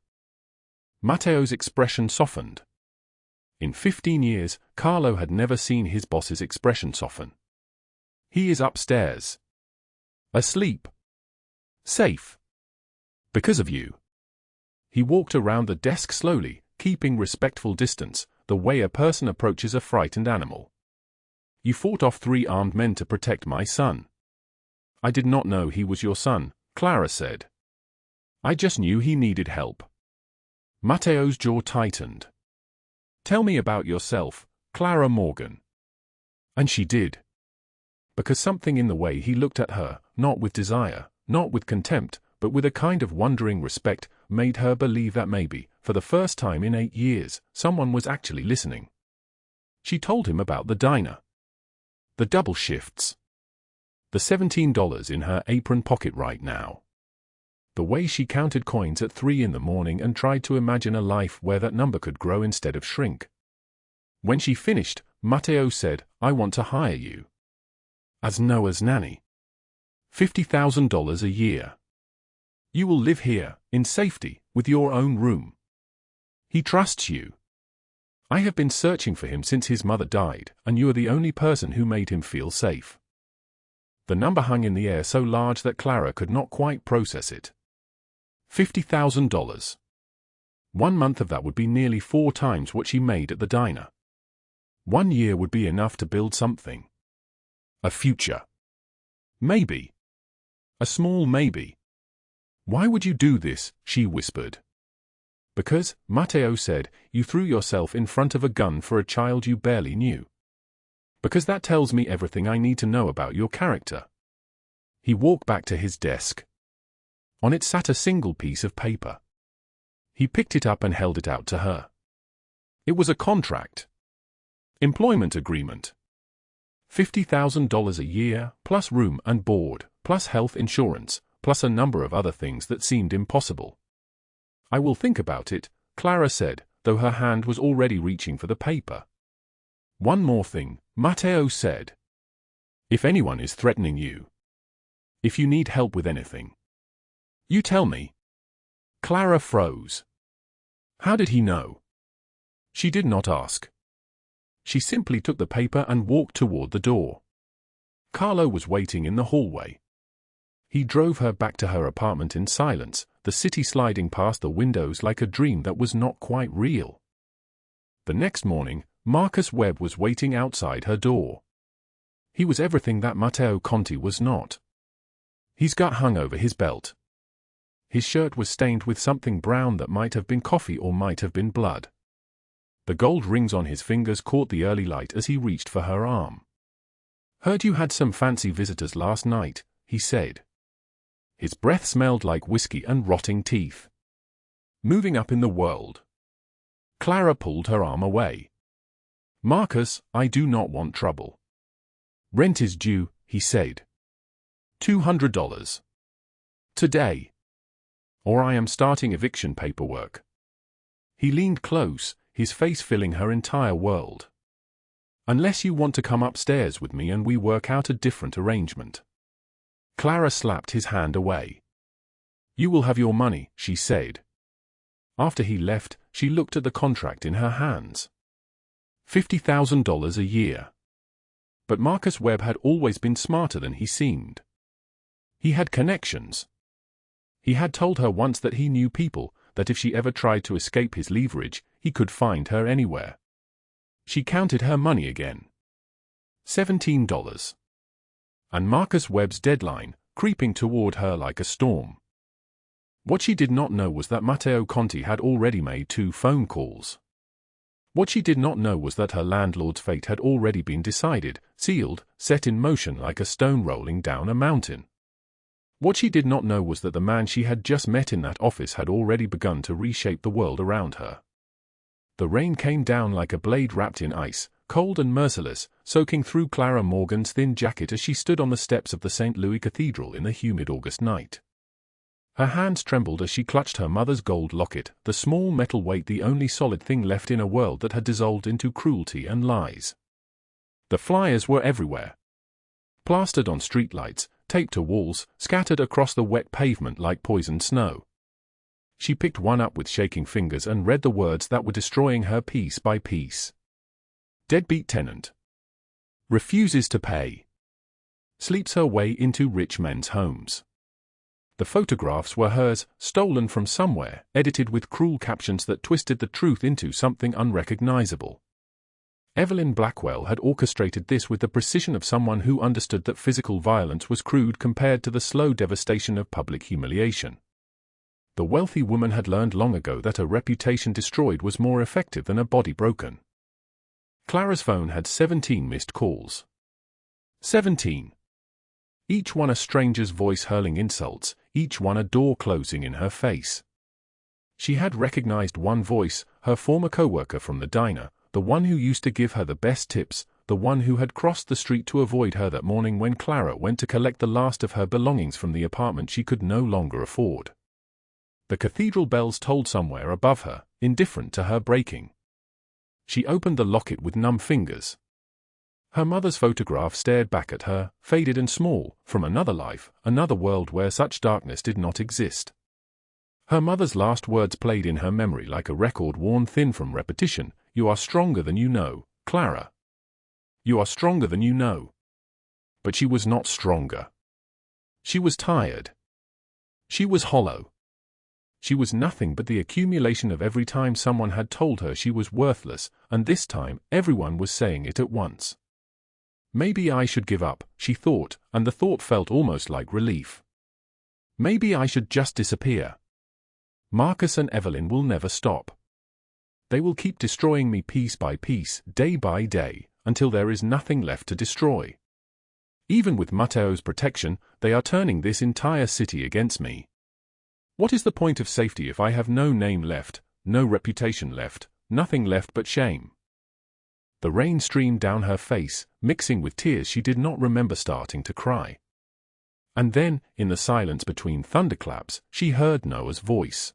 Matteo's expression softened. In 15 years, Carlo had never seen his boss's expression soften. "He is upstairs." Asleep. Safe. Because of you. He walked around the desk slowly, keeping respectful distance, the way a person approaches a frightened animal. You fought off 3 armed men to protect my son. I did not know he was your son, Clara said. I just knew he needed help. Matteo's jaw tightened. Tell me about yourself, Clara Morgan. And she did. Because something in the way he looked at her, not with desire, not with contempt, but with a kind of wondering respect, made her believe that maybe, for the first time in 8 years, someone was actually listening. She told him about the diner. The double shifts. The $17 in her apron pocket right now. The way she counted coins at 3 in the morning and tried to imagine a life where that number could grow instead of shrink. When she finished, Matteo said, I want to hire you. As Noah's nanny. $50,000 a year. You will live here, in safety, with your own room. He trusts you. I have been searching for him since his mother died, and you are the only person who made him feel safe. The number hung in the air so large that Clara could not quite process it. $50,000. 1 month of that would be nearly 4 times what she made at the diner. 1 year would be enough to build something. A future. Maybe. A small maybe. Why would you do this? She whispered. Because, Matteo said, you threw yourself in front of a gun for a child you barely knew. Because that tells me everything I need to know about your character. He walked back to his desk. On it sat a single piece of paper. He picked it up and held it out to her. It was a contract. Employment agreement. $50,000 a year, plus room and board, plus health insurance, plus a number of other things that seemed impossible. I will think about it, Clara said, though her hand was already reaching for the paper. One more thing, Matteo said. If anyone is threatening you, if you need help with anything, you tell me. Clara froze. How did he know? She did not ask. She simply took the paper and walked toward the door. Carlo was waiting in the hallway. He drove her back to her apartment in silence, the city sliding past the windows like a dream that was not quite real. The next morning, Webb was waiting outside her door. He was everything that Matteo Conti was not. His gut hung over his belt. His shirt was stained with something brown that might have been coffee or might have been blood. The gold rings on his fingers caught the early light as he reached for her arm. Heard you had some fancy visitors last night, he said. His breath smelled like whiskey and rotting teeth. Moving up in the world. Clara pulled her arm away. Marcus, I do not want trouble. Rent is due, he said. $200. Today. Or I am starting eviction paperwork. He leaned close, his face filling her entire world. Unless you want to come upstairs with me and we work out a different arrangement. Clara slapped his hand away. You will have your money, she said. After he left, she looked at the contract in her hands. $50,000 a year. But Marcus Webb had always been smarter than he seemed. He had connections. He had told her once that he knew people, that if she ever tried to escape his leverage, he could find her anywhere. She counted her money again. $17. And Marcus Webb's deadline, creeping toward her like a storm. What she did not know was that Matteo Conti had already made 2 phone calls. What she did not know was that her landlord's fate had already been decided, sealed, set in motion like a stone rolling down a mountain. What she did not know was that the man she had just met in that office had already begun to reshape the world around her. The rain came down like a blade wrapped in ice, cold and merciless, soaking through Clara Morgan's thin jacket as she stood on the steps of the St. Louis Cathedral in the humid August night. Her hands trembled as she clutched her mother's gold locket, the small metal weight the only solid thing left in a world that had dissolved into cruelty and lies. The flyers were everywhere. Plastered on streetlights, taped to walls, scattered across the wet pavement like poisoned snow. She picked one up with shaking fingers and read the words that were destroying her piece by piece. Deadbeat tenant. Refuses to pay. sleeps her way into rich men's homes. The photographs were hers, stolen from somewhere, edited with cruel captions that twisted the truth into something unrecognizable. Evelyn Blackwell had orchestrated this with the precision of someone who understood that physical violence was crude compared to the slow devastation of public humiliation. The wealthy woman had learned long ago that a reputation destroyed was more effective than a body broken. Clara's phone had 17 missed calls. 17. Each one a stranger's voice hurling insults, each one a door closing in her face. She had recognized one voice, her former co-worker from the diner, the one who used to give her the best tips, the one who had crossed the street to avoid her that morning when Clara went to collect the last of her belongings from the apartment she could no longer afford. The cathedral bells tolled somewhere above her, indifferent to her breaking. She opened the locket with numb fingers. Her mother's photograph stared back at her, faded and small, from another life, another world where such darkness did not exist. Her mother's last words played in her memory like a record worn thin from repetition. "You are stronger than you know, Clara. You are stronger than you know." But she was not stronger. She was tired. She was hollow. She was nothing but the accumulation of every time someone had told her she was worthless, and this time everyone was saying it at once. Maybe I should give up, she thought, and the thought felt almost like relief. Maybe I should just disappear. Marcus and Evelyn will never stop. They will keep destroying me piece by piece, day by day, until there is nothing left to destroy. Even with Matteo's protection, they are turning this entire city against me. What is the point of safety if I have no name left, no reputation left, nothing left but shame? The rain streamed down her face, mixing with tears she did not remember starting to cry. And then, in the silence between thunderclaps, she heard Noah's voice.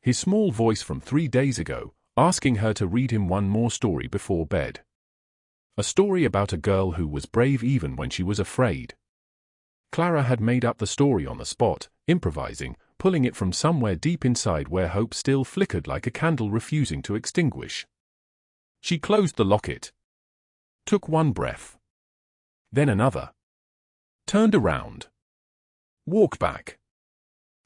His small voice from 3 days ago, asking her to read him one more story before bed. A story about a girl who was brave even when she was afraid. Clara had made up the story on the spot, improvising, pulling it from somewhere deep inside where hope still flickered like a candle refusing to extinguish. She closed the locket. Took one breath. Then another. Turned around. Walked back.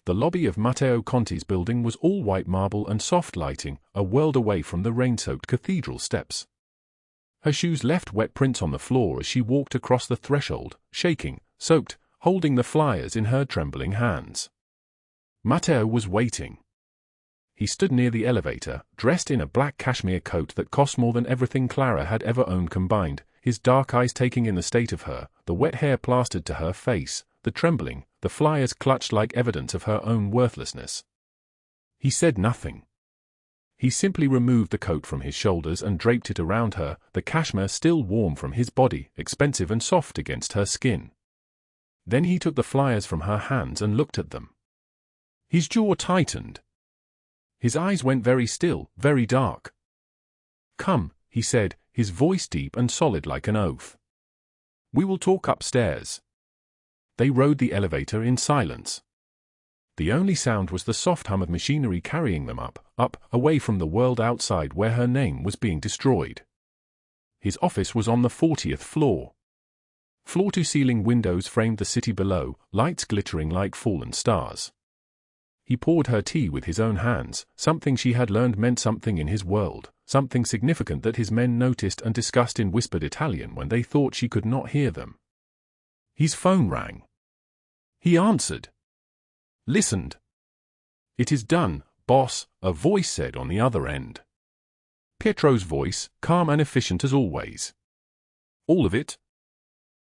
The lobby of Matteo Conti's building was all white marble and soft lighting, a world away from the rain-soaked cathedral steps. Her shoes left wet prints on the floor as she walked across the threshold, shaking, soaked, holding the flyers in her trembling hands. Matteo was waiting. He stood near the elevator, dressed in a black cashmere coat that cost more than everything Clara had ever owned combined, his dark eyes taking in the state of her, the wet hair plastered to her face, the trembling, the flyers clutched like evidence of her own worthlessness. He said nothing. He simply removed the coat from his shoulders and draped it around her, the cashmere still warm from his body, expensive and soft against her skin. Then he took the flyers from her hands and looked at them. His jaw tightened. His eyes went very still, very dark. "Come," he said, his voice deep and solid like an oath. "We will talk upstairs." They rode the elevator in silence. The only sound was the soft hum of machinery carrying them up, away from the world outside where her name was being destroyed. His office was on the 40th floor. Floor-to-ceiling windows framed the city below, lights glittering like fallen stars. He poured her tea with his own hands, something she had learned meant something in his world, something significant that his men noticed and discussed in whispered Italian when they thought she could not hear them. His phone rang. He answered. Listened. "It is done, boss," a voice said on the other end. Pietro's voice, calm and efficient as always. "All of it?"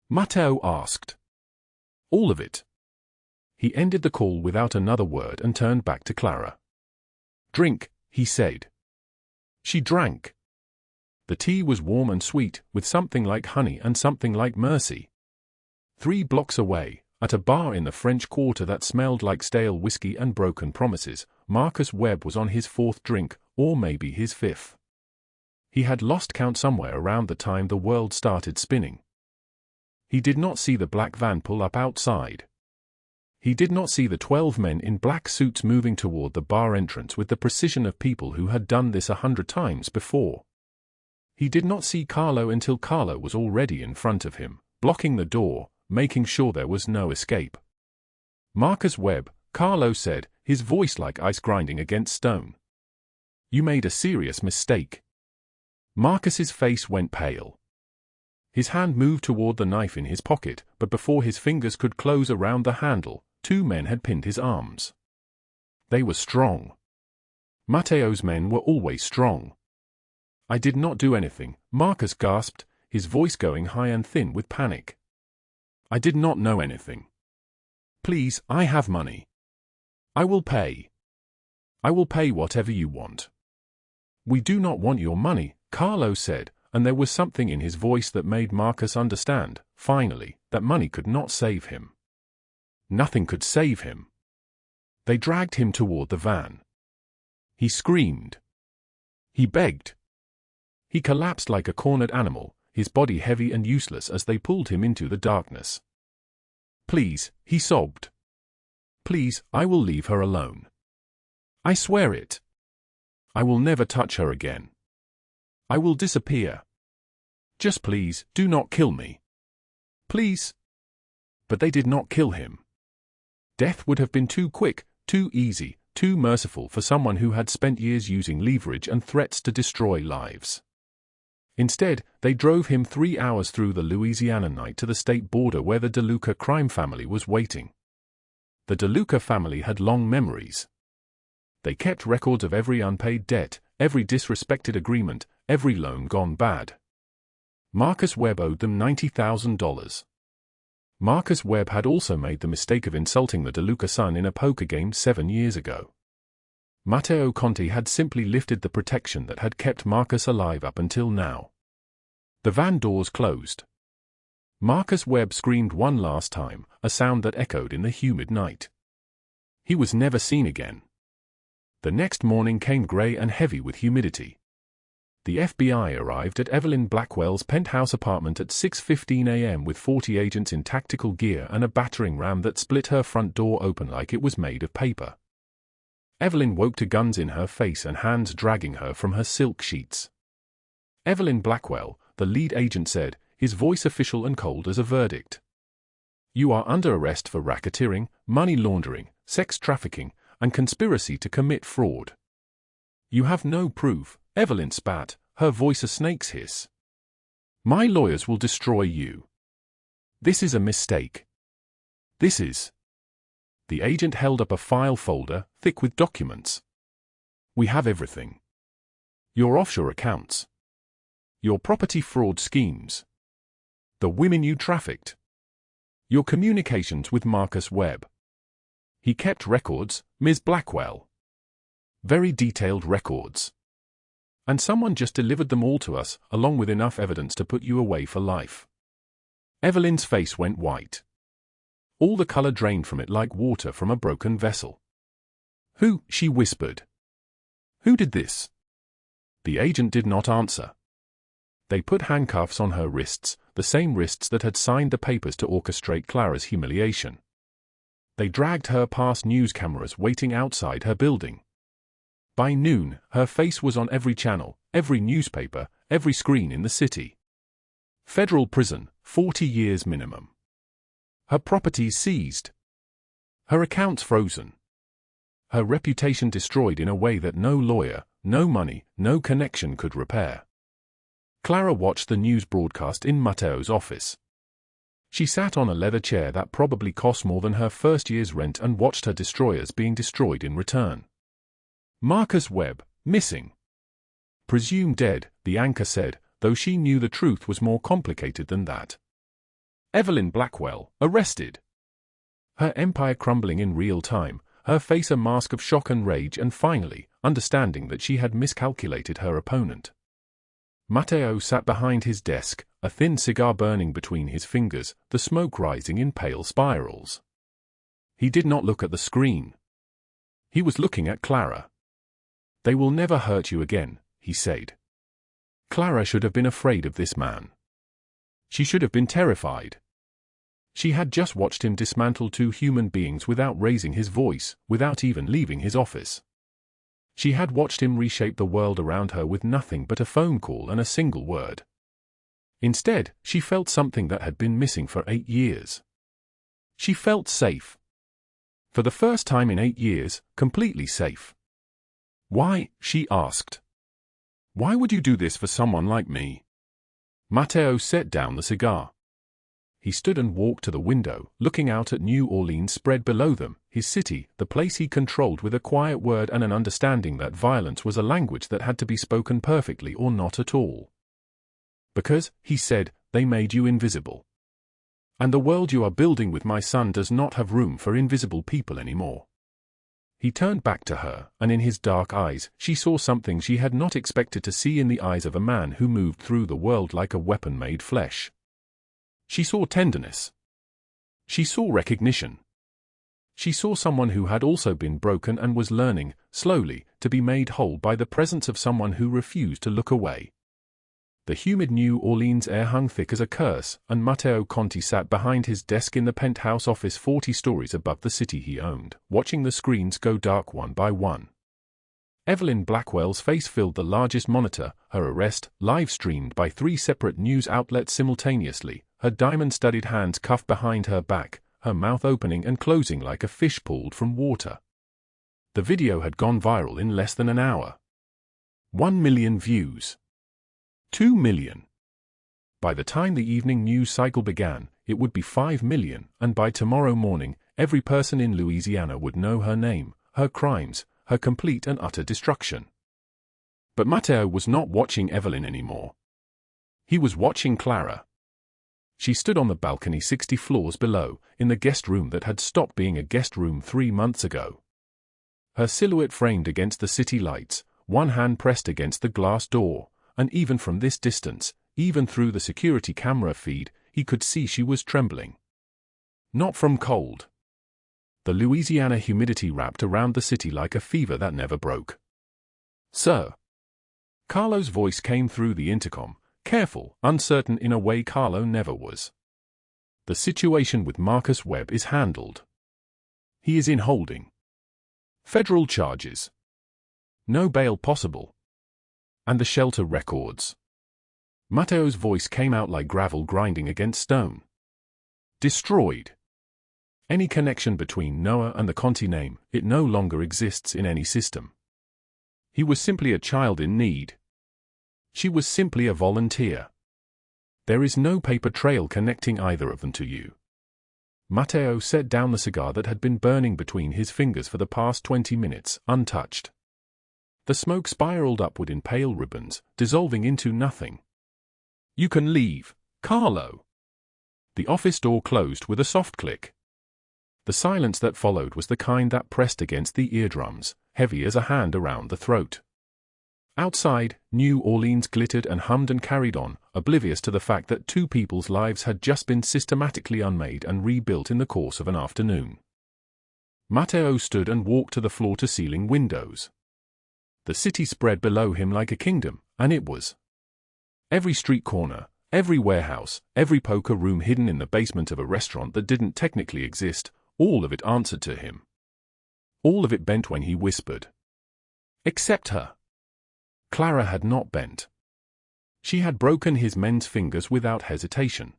Matteo asked. "All of it." He ended the call without another word and turned back to Clara. "Drink," he said. She drank. The tea was warm and sweet, with something like honey and something like mercy. 3 blocks away, at a bar in the French Quarter that smelled like stale whiskey and broken promises, Marcus Webb was on his 4th drink, or maybe his 5th. He had lost count somewhere around the time the world started spinning. He did not see the black van pull up outside. He did not see the 12 men in black suits moving toward the bar entrance with the precision of people who had done this 100 times before. He did not see Carlo until Carlo was already in front of him, blocking the door, making sure there was no escape. "Marcus Webb," Carlo said, his voice like ice grinding against stone. "You made a serious mistake." Marcus's face went pale. His hand moved toward the knife in his pocket, but before his fingers could close around the handle, two men had pinned his arms. They were strong. Matteo's men were always strong. "I did not do anything," Marcus gasped, his voice going high and thin with panic. "I did not know anything. Please, I have money. I will pay. I will pay whatever you want." "We do not want your money," Carlo said, and there was something in his voice that made Marcus understand, finally, that money could not save him. Nothing could save him. They dragged him toward the van. He screamed. He begged. He collapsed like a cornered animal, his body heavy and useless as they pulled him into the darkness. "Please," he sobbed. "Please, I will leave her alone. I swear it. I will never touch her again. I will disappear. Just please, do not kill me. Please." But they did not kill him. Death would have been too quick, too easy, too merciful for someone who had spent years using leverage and threats to destroy lives. Instead, they drove him 3 hours through the Louisiana night to the state border where the DeLuca crime family was waiting. The DeLuca family had long memories. They kept records of every unpaid debt, every disrespected agreement, every loan gone bad. Marcus Webb owed them $90,000. Marcus Webb had also made the mistake of insulting the DeLuca son in a poker game 7 years ago. Matteo Conti had simply lifted the protection that had kept Marcus alive up until now. The van doors closed. Marcus Webb screamed one last time, a sound that echoed in the humid night. He was never seen again. The next morning came gray and heavy with humidity. The FBI arrived at Evelyn Blackwell's penthouse apartment at 6:15 a.m. with 40 agents in tactical gear and a battering ram that split her front door open like it was made of paper. Evelyn woke to guns in her face and hands dragging her from her silk sheets. "Evelyn Blackwell," the lead agent said, his voice official and cold as a verdict. "You are under arrest for racketeering, money laundering, sex trafficking, and conspiracy to commit fraud." "You have no proof," Evelyn spat, her voice a snake's hiss. "My lawyers will destroy you. This is a mistake. This is..." The agent held up a file folder, thick with documents. "We have everything. Your offshore accounts. Your property fraud schemes. The women you trafficked. Your communications with Marcus Webb. He kept records, Ms. Blackwell. Very detailed records. And someone just delivered them all to us, along with enough evidence to put you away for life." Evelyn's face went white. All the color drained from it like water from a broken vessel. "Who?" she whispered. "Who did this?" The agent did not answer. They put handcuffs on her wrists, the same wrists that had signed the papers to orchestrate Clara's humiliation. They dragged her past news cameras waiting outside her building. By noon, her face was on every channel, every newspaper, every screen in the city. Federal prison, 40 years minimum. Her properties seized. Her accounts frozen. Her reputation destroyed in a way that no lawyer, no money, no connection could repair. Clara watched the news broadcast in Matteo's office. She sat on a leather chair that probably cost more than her first year's rent and watched her destroyers being destroyed in return. "Marcus Webb, missing. Presumed dead," the anchor said, though she knew the truth was more complicated than that. "Evelyn Blackwell, arrested." Her empire crumbling in real time, her face a mask of shock and rage, and finally, understanding that she had miscalculated her opponent. Matteo sat behind his desk, a thin cigar burning between his fingers, the smoke rising in pale spirals. He did not look at the screen. He was looking at Clara. "They will never hurt you again," he said. Clara should have been afraid of this man. She should have been terrified. She had just watched him dismantle two human beings without raising his voice, without even leaving his office. She had watched him reshape the world around her with nothing but a phone call and a single word. Instead, she felt something that had been missing for 8 years. She felt safe. For the first time in 8 years, completely safe. "Why?" she asked. "Why would you do this for someone like me?" Matteo set down the cigar. He stood and walked to the window, looking out at New Orleans spread below them, his city, the place he controlled, with a quiet word and an understanding that violence was a language that had to be spoken perfectly or not at all. "Because," he said, "they made you invisible. And the world you are building with my son does not have room for invisible people anymore." He turned back to her, and in his dark eyes, she saw something she had not expected to see in the eyes of a man who moved through the world like a weapon made flesh. She saw tenderness. She saw recognition. She saw someone who had also been broken and was learning, slowly, to be made whole by the presence of someone who refused to look away. The humid New Orleans air hung thick as a curse, and Matteo Conti sat behind his desk in the penthouse office 40 stories above the city he owned, watching the screens go dark one by one. Evelyn Blackwell's face filled the largest monitor, her arrest, live-streamed by 3 separate news outlets simultaneously, her diamond-studded hands cuffed behind her back, her mouth opening and closing like a fish pulled from water. The video had gone viral in less than an hour. 1 million views. 2 million. By the time the evening news cycle began, it would be 5 million, and by tomorrow morning, every person in Louisiana would know her name, her crimes, her complete and utter destruction. But Matteo was not watching Evelyn anymore. He was watching Clara. She stood on the balcony 60 floors below, in the guest room that had stopped being a guest room 3 months ago. Her silhouette framed against the city lights, one hand pressed against the glass door, and even from this distance, even through the security camera feed, he could see she was trembling. Not from cold. The Louisiana humidity wrapped around the city like a fever that never broke. "Sir." Carlo's voice came through the intercom, careful, uncertain in a way Carlo never was. "The situation with Marcus Webb is handled. He is in holding. Federal charges. No bail possible. And the shelter records." Matteo's voice came out like gravel grinding against stone. "Destroyed. Any connection between Noah and the Conti name, it no longer exists in any system. He was simply a child in need. She was simply a volunteer. There is no paper trail connecting either of them to you." Matteo set down the cigar that had been burning between his fingers for the past 20 minutes, untouched. The smoke spiraled upward in pale ribbons, dissolving into nothing. "You can leave, Carlo." The office door closed with a soft click. The silence that followed was the kind that pressed against the eardrums, heavy as a hand around the throat. Outside, New Orleans glittered and hummed and carried on, oblivious to the fact that 2 people's lives had just been systematically unmade and rebuilt in the course of an afternoon. Matteo stood and walked to the floor-to-ceiling windows. The city spread below him like a kingdom, and it was. Every street corner, every warehouse, every poker room hidden in the basement of a restaurant that didn't technically exist, all of it answered to him. All of it bent when he whispered. Except her. Clara had not bent. She had broken his men's fingers without hesitation.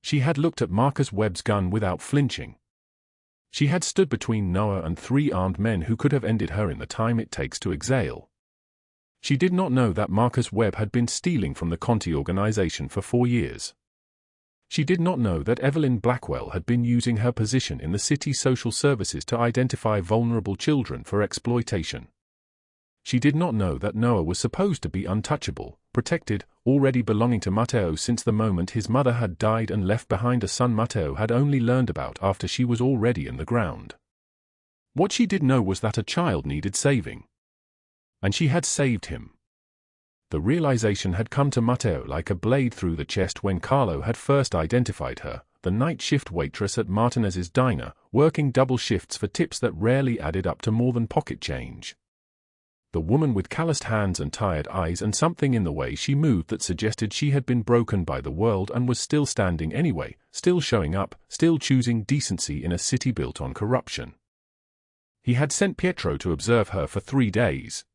She had looked at Marcus Webb's gun without flinching. She had stood between Noah and 3 armed men who could have ended her in the time it takes to exhale. She did not know that Marcus Webb had been stealing from the Conti organization for 4 years. She did not know that Evelyn Blackwell had been using her position in the city social services to identify vulnerable children for exploitation. She did not know that Noah was supposed to be untouchable, protected, already belonging to Matteo since the moment his mother had died and left behind a son Matteo had only learned about after she was already in the ground. What she did know was that a child needed saving. And she had saved him. The realization had come to Matteo like a blade through the chest when Carlo had first identified her, the night shift waitress at Martinez's diner, working double shifts for tips that rarely added up to more than pocket change. The woman with calloused hands and tired eyes, and something in the way she moved that suggested she had been broken by the world and was still standing anyway, still showing up, still choosing decency in a city built on corruption. He had sent Pietro to observe her for 3 days.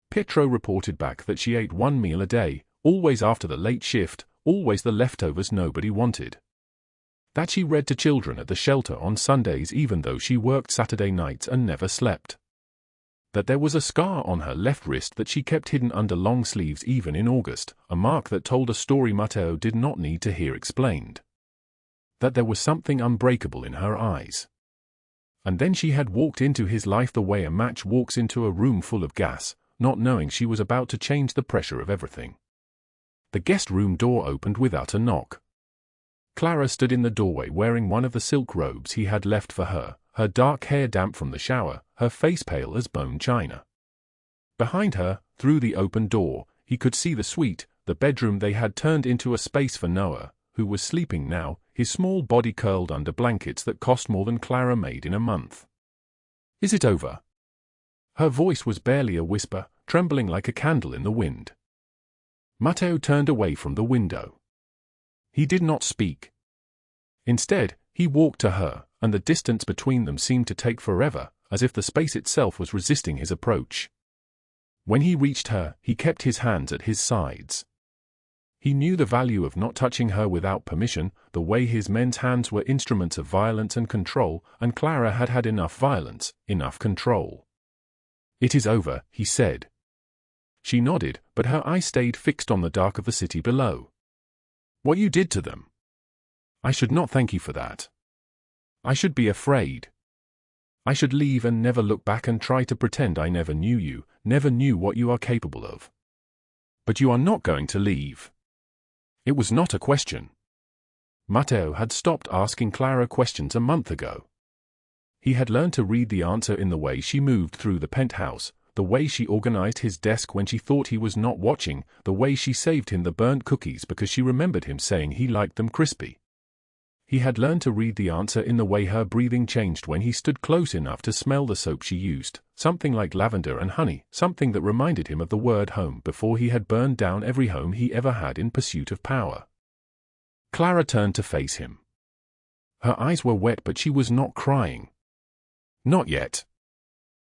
Pietro reported back that she ate 1 meal a day, always after the late shift, always the leftovers nobody wanted. That she read to children at the shelter on Sundays even though she worked Saturday nights and never slept. That there was a scar on her left wrist that she kept hidden under long sleeves even in August, a mark that told a story Matteo did not need to hear explained. That there was something unbreakable in her eyes. And then she had walked into his life the way a match walks into a room full of gas, not knowing she was about to change the pressure of everything. The guest room door opened without a knock. Clara stood in the doorway wearing one of the silk robes he had left for her, her dark hair damp from the shower, her face pale as bone china. Behind her, through the open door, he could see the suite, the bedroom they had turned into a space for Noah, who was sleeping now, his small body curled under blankets that cost more than Clara made in a month. "Is it over?" Her voice was barely a whisper, trembling like a candle in the wind. Matteo turned away from the window. He did not speak. Instead, he walked to her, and the distance between them seemed to take forever, as if the space itself was resisting his approach. When he reached her, he kept his hands at his sides. He knew the value of not touching her without permission, the way his men's hands were instruments of violence and control, and Clara had had enough violence, enough control. "It is over," he said. She nodded, but her eyes stayed fixed on the dark of the city below. "What you did to them? I should not thank you for that. I should be afraid. I should leave and never look back and try to pretend I never knew you, never knew what you are capable of. But you are not going to leave." It was not a question. Matteo had stopped asking Clara questions a month ago. He had learned to read the answer in the way she moved through the penthouse, the way she organized his desk when she thought he was not watching, the way she saved him the burnt cookies because she remembered him saying he liked them crispy. He had learned to read the answer in the way her breathing changed when he stood close enough to smell the soap she used, something like lavender and honey, something that reminded him of the word home before he had burned down every home he ever had in pursuit of power. Clara turned to face him. Her eyes were wet, but she was not crying. Not yet.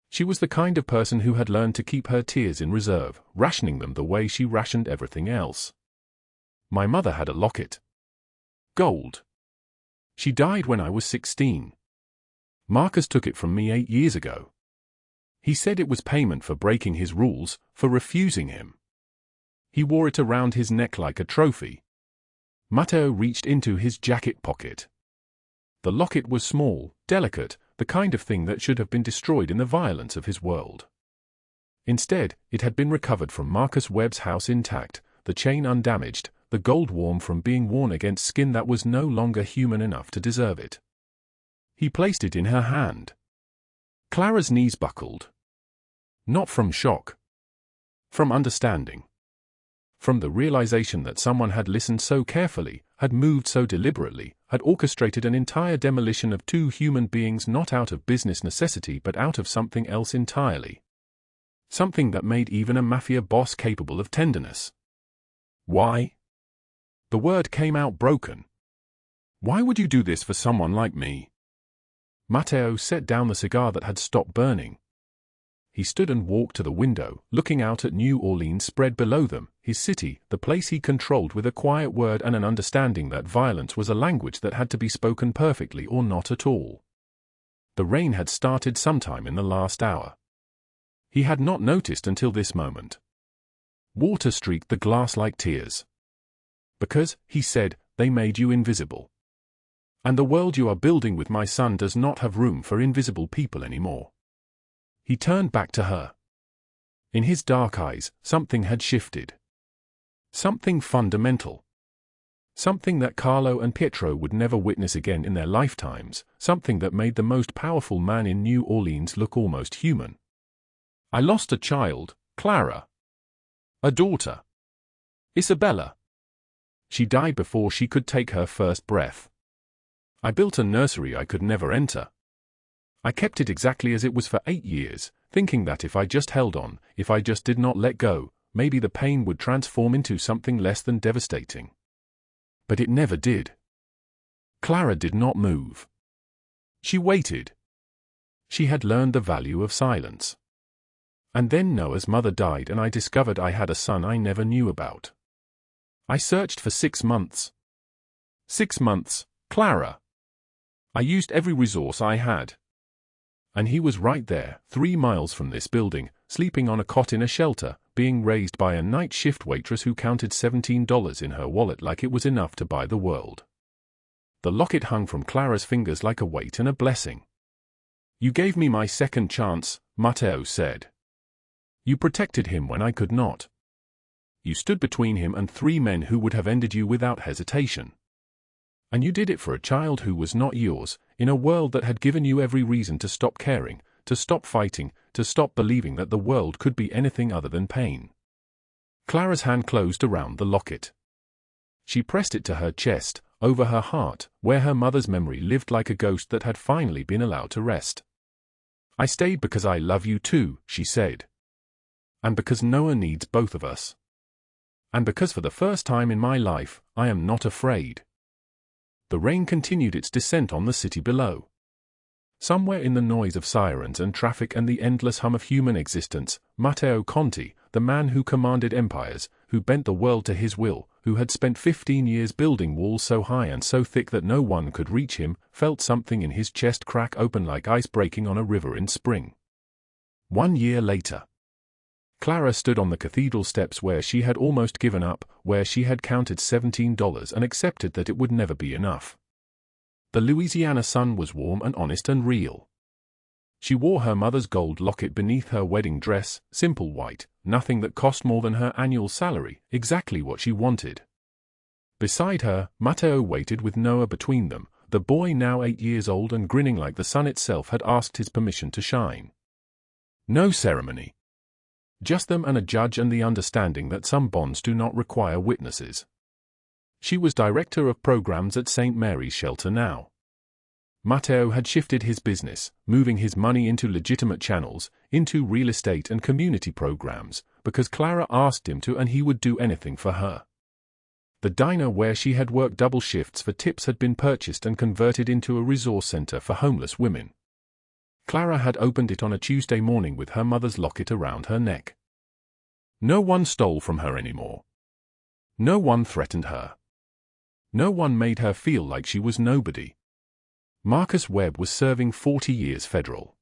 She was the kind of person who had learned to keep her tears in reserve, rationing them the way she rationed everything else. "My mother had a locket. Gold. She died when I was 16. Marcus took it from me 8 years ago. He said it was payment for breaking his rules, for refusing him. He wore it around his neck like a trophy." Matteo reached into his jacket pocket. The locket was small, delicate, the kind of thing that should have been destroyed in the violence of his world. Instead, it had been recovered from Marcus Webb's house intact, the chain undamaged, the gold warm from being worn against skin that was no longer human enough to deserve it. He placed it in her hand. Clara's knees buckled. Not from shock. From understanding. From the realization that someone had listened so carefully, had moved so deliberately, had orchestrated an entire demolition of two human beings not out of business necessity but out of something else entirely. Something that made even a Mafia boss capable of tenderness. "Why?" The word came out broken. "Why would you do this for someone like me?" Matteo set down the cigar that had stopped burning. He stood and walked to the window, looking out at New Orleans spread below them, his city, the place he controlled, with a quiet word and an understanding that violence was a language that had to be spoken perfectly or not at all. The rain had started sometime in the last hour. He had not noticed until this moment. Water streaked the glass like tears. "Because," he said, "they made you invisible. And the world you are building with my son does not have room for invisible people anymore." He turned back to her. In his dark eyes, something had shifted. Something fundamental. Something that Carlo and Pietro would never witness again in their lifetimes, something that made the most powerful man in New Orleans look almost human. "I lost a child, Clara. A daughter. Isabella. She died before she could take her first breath. I built a nursery I could never enter. I kept it exactly as it was for 8 years, thinking that if I just held on, if I just did not let go, maybe the pain would transform into something less than devastating. But it never did." Clara did not move. She waited. She had learned the value of silence. "And then Noah's mother died and I discovered I had a son I never knew about. I searched for 6 months. 6 months, Clara. I used every resource I had. And he was right there, 3 miles from this building, sleeping on a cot in a shelter, being raised by a night shift waitress who counted $17 in her wallet like it was enough to buy the world. The locket hung from Clara's fingers like a weight and a blessing. You gave me my second chance, Matteo said. You protected him when I could not. You stood between him and 3 men who would have ended you without hesitation. And you did it for a child who was not yours, in a world that had given you every reason to stop caring, to stop fighting, to stop believing that the world could be anything other than pain. Clara's hand closed around the locket. She pressed it to her chest, over her heart, where her mother's memory lived like a ghost that had finally been allowed to rest. I stayed because I love you too, she said. And because Noah needs both of us. And because for the first time in my life, I am not afraid. The rain continued its descent on the city below. Somewhere in the noise of sirens and traffic and the endless hum of human existence, Matteo Conti, the man who commanded empires, who bent the world to his will, who had spent 15 years building walls so high and so thick that no one could reach him, felt something in his chest crack open like ice breaking on a river in spring. 1 year later. Clara stood on the cathedral steps where she had almost given up, where she had counted $17 and accepted that it would never be enough. The Louisiana sun was warm and honest and real. She wore her mother's gold locket beneath her wedding dress, simple white, nothing that cost more than her annual salary, exactly what she wanted. Beside her, Matteo waited with Noah between them, the boy now 8 years old and grinning like the sun itself had asked his permission to shine. No ceremony. Just them and a judge and the understanding that some bonds do not require witnesses. She was director of programs at St. Mary's Shelter now. Matteo had shifted his business, moving his money into legitimate channels, into real estate and community programs, because Clara asked him to and he would do anything for her. The diner where she had worked double shifts for tips had been purchased and converted into a resource center for homeless women. Clara had opened it on a Tuesday morning with her mother's locket around her neck. No one stole from her anymore. No one threatened her. No one made her feel like she was nobody. Marcus Webb was serving 40 years federal.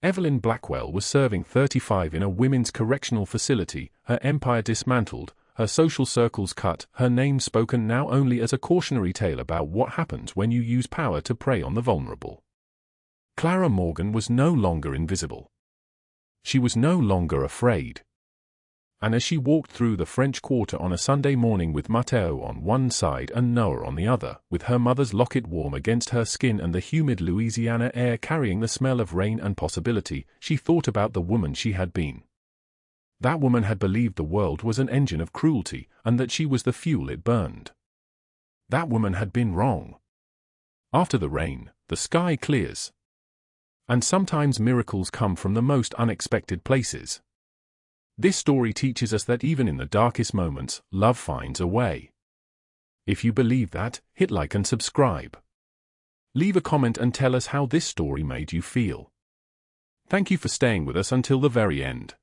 Evelyn Blackwell was serving 35 in a women's correctional facility, her empire dismantled, her social circles cut, her name spoken now only as a cautionary tale about what happens when you use power to prey on the vulnerable. Clara Morgan was no longer invisible. She was no longer afraid. And as she walked through the French Quarter on a Sunday morning with Matteo on one side and Noah on the other, with her mother's locket warm against her skin and the humid Louisiana air carrying the smell of rain and possibility, she thought about the woman she had been. That woman had believed the world was an engine of cruelty and that she was the fuel it burned. That woman had been wrong. After the rain, the sky clears. And sometimes miracles come from the most unexpected places. This story teaches us that even in the darkest moments, love finds a way. If you believe that, hit like and subscribe. Leave a comment and tell us how this story made you feel. Thank you for staying with us until the very end.